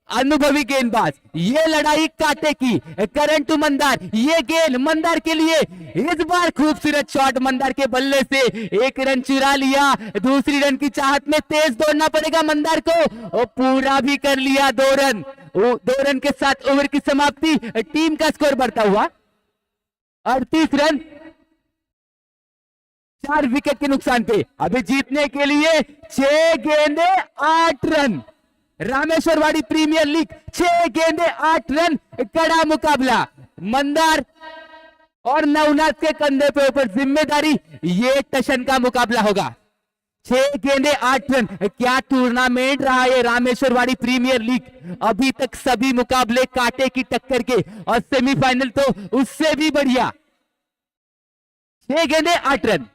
अनुभवी गेंदबाज। ये लड़ाई कांटे की, करण टू मंदार, ये गेंद मंदार के लिए, इस बार खूबसूरत शॉट मंदार के बल्ले से, एक रन चुरा लिया, दूसरी रन की चाहत में तेज दौड़ना पड़ेगा मंदार को, और पूरा भी कर लिया 2 रन। 2 रन के साथ ओवर की समाप्ति, टीम का स्कोर बढ़ता हुआ 38 रन 4 विकेट के नुकसान पे। अभी जीतने के लिए 6 गेंदे 8 रन, रामेश्वरवाड़ी प्रीमियर लीग 6 गेंदे 8 रन, कड़ा मुकाबला। मंदार और नवनाथ के कंधे पे ऊपर जिम्मेदारी, ये टशन का मुकाबला होगा। 6 गेंदे 8 रन, क्या टूर्नामेंट रहा है रामेश्वरवाड़ी प्रीमियर लीग। अभी तक सभी मुकाबले कांटे की टक्कर के, और सेमीफाइनल तो उससे भी बढ़िया। 6 गेंदे 8 रन।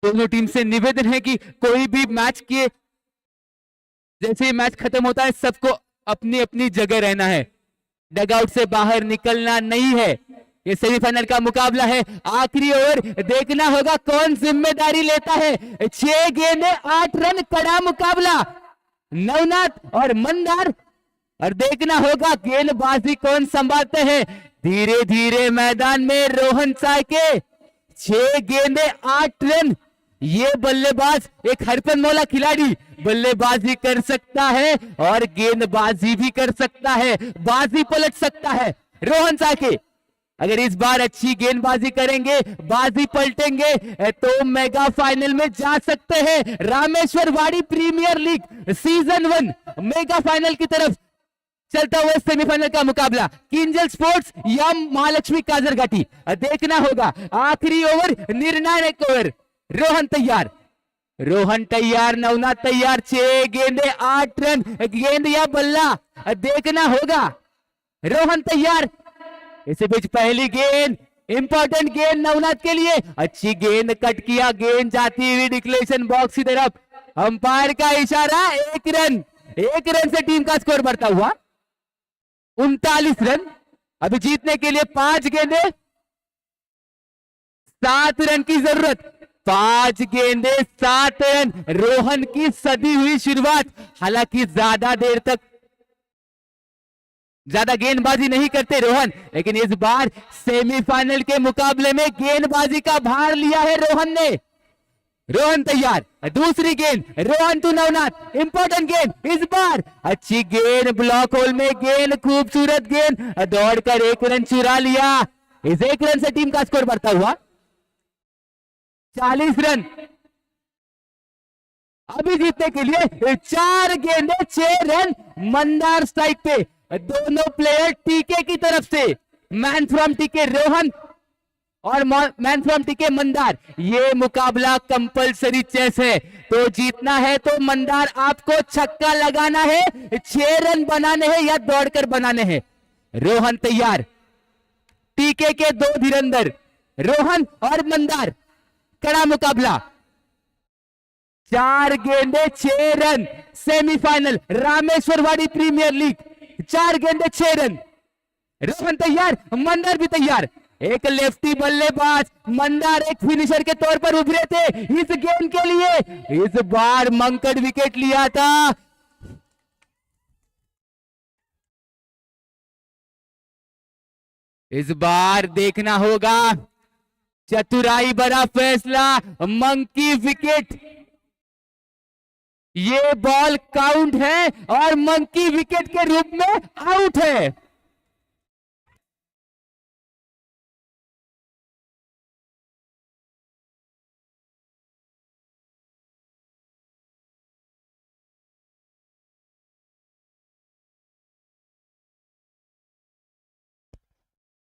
दोनों टीम से निवेदन है कि कोई भी मैच के जैसे मैच खत्म होता है सबको अपनी अपनी जगह रहना है, डगआउट से बाहर निकलना नहीं है। ये सेमीफाइनल का मुकाबला है, आखिरी ओवर देखना होगा कौन जिम्मेदारी लेता है। 6 गेंदे 8 रन, कड़ा मुकाबला नवनाथ और मंदार, और देखना होगा गेंदबाजी कौन संभालते हैं। धीरे धीरे मैदान में रोहन साय के 6 गेंदे 8 रन, ये बल्लेबाज एक हरपन मौला खिलाड़ी, बल्लेबाजी कर सकता है और गेंदबाजी भी कर सकता है, बाजी पलट सकता है। रोहन साके अगर इस बार अच्छी गेंदबाजी करेंगे, बाजी पलटेंगे, तो मेगा फाइनल में जा सकते हैं। Rameshwarwadi premier league season 1 mega final की तरफ चलता हुआ सेमीफाइनल का मुकाबला किंजल स्पोर्ट्स या महालक्ष्मी काजरघाटी। देखना होगा आखिरी ओवर, निर्णायक ओवर। रोहन तैयार, रोहन तैयार, नवनाथ तैयार, 6 गेंदे 8 रन, गेंद या बल्ला देखना होगा। रोहन तैयार, इसी बीच पहली गेंद, इंपॉर्टेंट गेंद नवनाथ के लिए, अच्छी गेंद कट किया, गेंद जाती हुई डिक्लेरेशन बॉक्स की तरफ, अंपायर का इशारा, 1 रन से टीम का स्कोर बढ़ता हुआ 39 रन। अभी जीतने के लिए 5 गेंदे 7 रन की जरूरत, 5 गेंदे 7 रन। रोहन की सदी हुई शुरुआत, हालांकि ज्यादा देर तक ज्यादा गेंदबाजी नहीं करते रोहन, लेकिन इस बार सेमीफाइनल के मुकाबले में गेंदबाजी का भार लिया है रोहन ने। रोहन तैयार, दूसरी गेंद, रोहन टू नवनाथ, इंपॉर्टेंट गेंद इस बार, अच्छी गेंद, ब्लॉक होल में गेंद, खूबसूरत गेंद, दौड़कर 1 रन चुरा लिया। इस 1 रन से टीम का स्कोर बढ़ता हुआ 40 रन। अभी जीतने के लिए 4 गेंदे 6 रन, मंदार स्ट्राइक पे, दोनों प्लेयर टीके की तरफ से, मैन फ्रॉम टीके रोहन और मैन फ्रॉम टीके मंदार। ये मुकाबला कंपलसरी चेस है, तो जीतना है तो मंदार आपको छक्का लगाना है, 6 रन बनाने हैं या दौड़कर बनाने हैं। रोहन तैयार, टीके के 2 धीरंधर, रोहन और मंदार, कड़ा मुकाबला, 4 गेंदे 6 run, semifinal Rameshwarwadi premier league 4 गेंदे 6 रन। रोहन तैयार, मंदार भी तैयार। एक लेफ्टी बल्लेबाज, मंदार एक फिनिशर के तौर पर उभरे थे इस गेंद के लिए। इस बार मंकड़ विकेट लिया था। इस बार देखना होगा, चतुराई बड़ा फैसला, मंकी विकेट। ये बॉल काउंट है और मंकी विकेट के रूप में आउट है।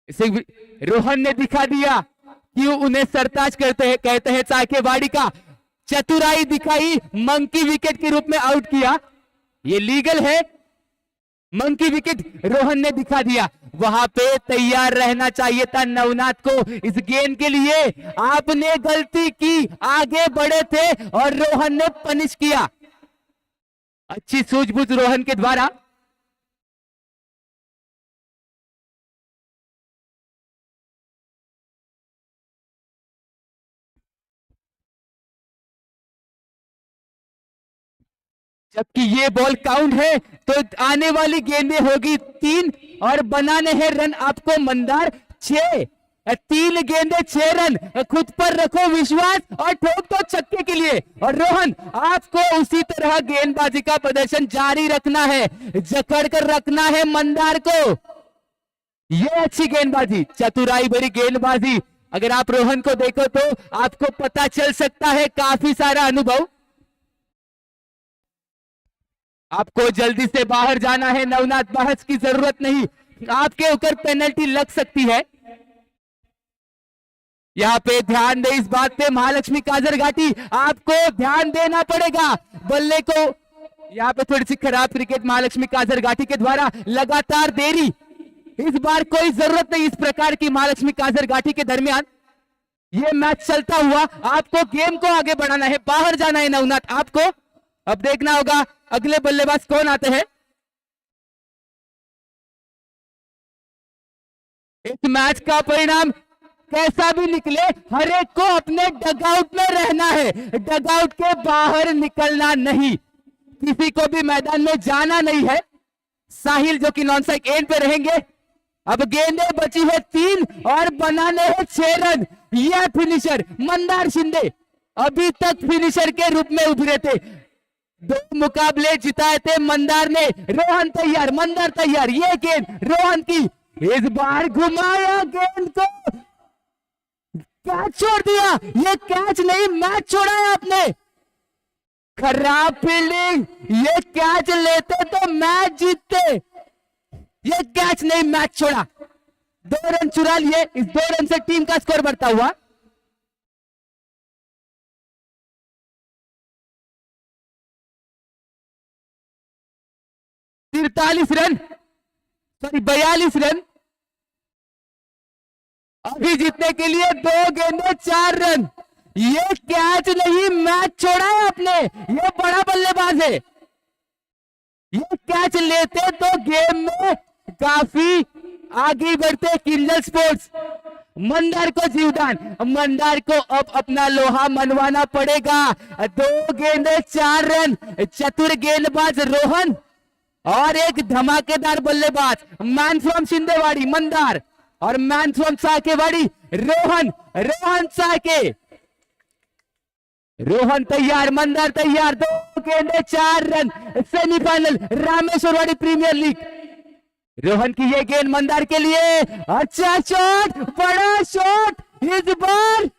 इसे रोहन ने दिखा दिया कि उन्हें सरताज करते हैं, कहते हैं साकेवाड़ी का। चतुराई दिखाई, मंकी विकेट के रूप में आउट किया। ये लीगल है, मंकी विकेट रोहन ने दिखा दिया। वहां पे तैयार रहना चाहिए था नवनाथ को इस गेंद के लिए। आपने गलती की, आगे बढ़े थे और रोहन ने पनिश किया। अच्छी सूझबूझ रोहन के द्वारा। जबकि ये बॉल काउंट है तो आने वाली गेंदें होगी 3 और बनाने हैं रन आपको मंदार 6। 3 गेंदे 6 रन। खुद पर रखो विश्वास और ठोक दो छक्के के लिए। और रोहन, आपको उसी तरह गेंदबाजी का प्रदर्शन जारी रखना है, जकड़ कर रखना है मंदार को। ये अच्छी गेंदबाजी, चतुराई भरी गेंदबाजी। अगर आप रोहन को देखो तो आपको पता चल सकता है काफी सारा अनुभव। आपको जल्दी से बाहर जाना है नवनाथ, बहस की जरूरत नहीं, आपके ऊपर पेनल्टी लग सकती है। यहाँ पे ध्यान दे इस बात पे महालक्ष्मी काजरघाटी, आपको ध्यान देना पड़ेगा। बल्ले को यहाँ पे थोड़ी सी खराब क्रिकेट महालक्ष्मी काजरघाटी के द्वारा, लगातार देरी। इस बार कोई जरूरत नहीं इस प्रकार की महालक्ष्मी काजरघाटी के दरमियान। ये मैच चलता हुआ आपको गेम को आगे बढ़ाना है, बाहर जाना है नवनाथ आपको। अब देखना होगा अगले बल्लेबाज कौन आते हैं। इस मैच का परिणाम कैसा भी निकले, हर एक को अपने डगआउट में रहना है, डगआउट के बाहर निकलना नहीं, किसी को भी मैदान में जाना नहीं है। साहिल जो कि नॉन स्ट्राइक एंड पे रहेंगे। अब गेंदें बची है 3 और बनाने हैं 6 रन। यह फिनिशर मंदार शिंदे अभी तक फिनिशर के रूप में उभरे थे। 2 मुकाबले जिताए थे मंदार ने। रोहन तैयार, मंदार तैयार। ये गेंद रोहन की, इस बार घुमाया गेंद को, कैच छोड़ दिया। ये कैच नहीं, मैच छोड़ा है आपने। खराब फील्डिंग, ये कैच लेते तो मैच जीतते। ये कैच नहीं, मैच छोड़ा। 2 रन चुरा लिए। इस 2 रन से टीम का स्कोर बढ़ता हुआ। तिरतालीस रन, सॉरी 42 रन। अभी जीतने के लिए 2 गेंदे 4 रन। ये कैच नहीं, मैच छोड़ा है आपने। ये बड़ा बल्लेबाज है। ये कैच लेते तो गेम में काफी आगे बढ़ते किंजल स्पोर्ट्स। मंदार को जीवदान, मंदार को अब अपना लोहा मनवाना पड़ेगा। 2 गेंदे 4 रन। चतुर गेंदबाज रोहन और एक धमाकेदार बल्लेबाज मैन फ्रॉम शिंदेवाड़ी मंदार और मैन फ्रॉम साकेवाड़ी रोहन। रोहन साके, रोहन तैयार, मंदार तैयार। 2 गेंदे 4 run. Semifinal Rameshwarwadi premier league. Rohan की ये गेंद मंदार के लिए, अच्छा शॉट, बड़ा शॉट। इस बार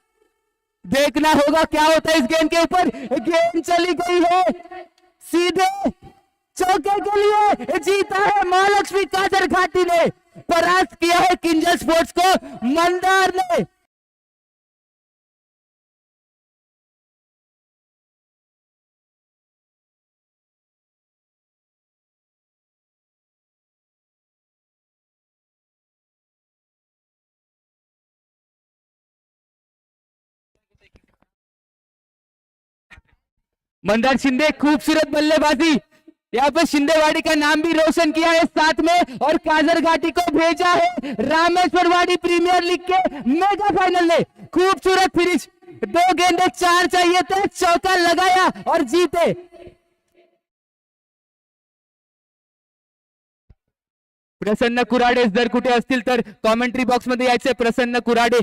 देखना होगा क्या होता है इस गेंद के ऊपर। गेंद चली गई है सीधे चौके के लिए। जीता है महालक्ष्मी काजरघाटी ने, परास्त किया है किंजल स्पोर्ट्स को मंदार ने। मंदार शिंदे खूबसूरत बल्लेबाजी, यहाँ पे शिंदेवाड़ी का नाम भी रोशन किया है साथ में, और काजरघाटी को भेजा है रामेश्वरवाड़ी प्रीमियर लीग के मेगा फाइनल में। खूबसूरत फिनिश, 2 गेंदे 4 चाहिए थे, चौका लगाया और जीते। प्रसन्न कुराडे जर कुठे असतील तर कॉमेंट्री बॉक्स मध्ये यायचे। प्रसन्न कुराडे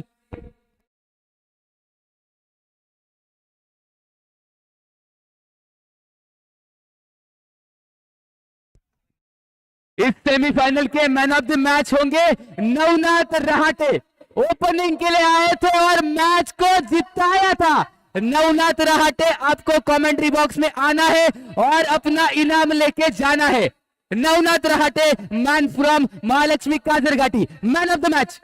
इस सेमीफाइनल के मैन ऑफ द मैच होंगे नवनाथ रहाटे। ओपनिंग के लिए आए थे और मैच को जिताया था नवनाथ रहाटे। आपको कमेंट्री बॉक्स में आना है और अपना इनाम लेके जाना है। Navnath Rahate, man from Mahalakshmi Kajarghati, man of the match.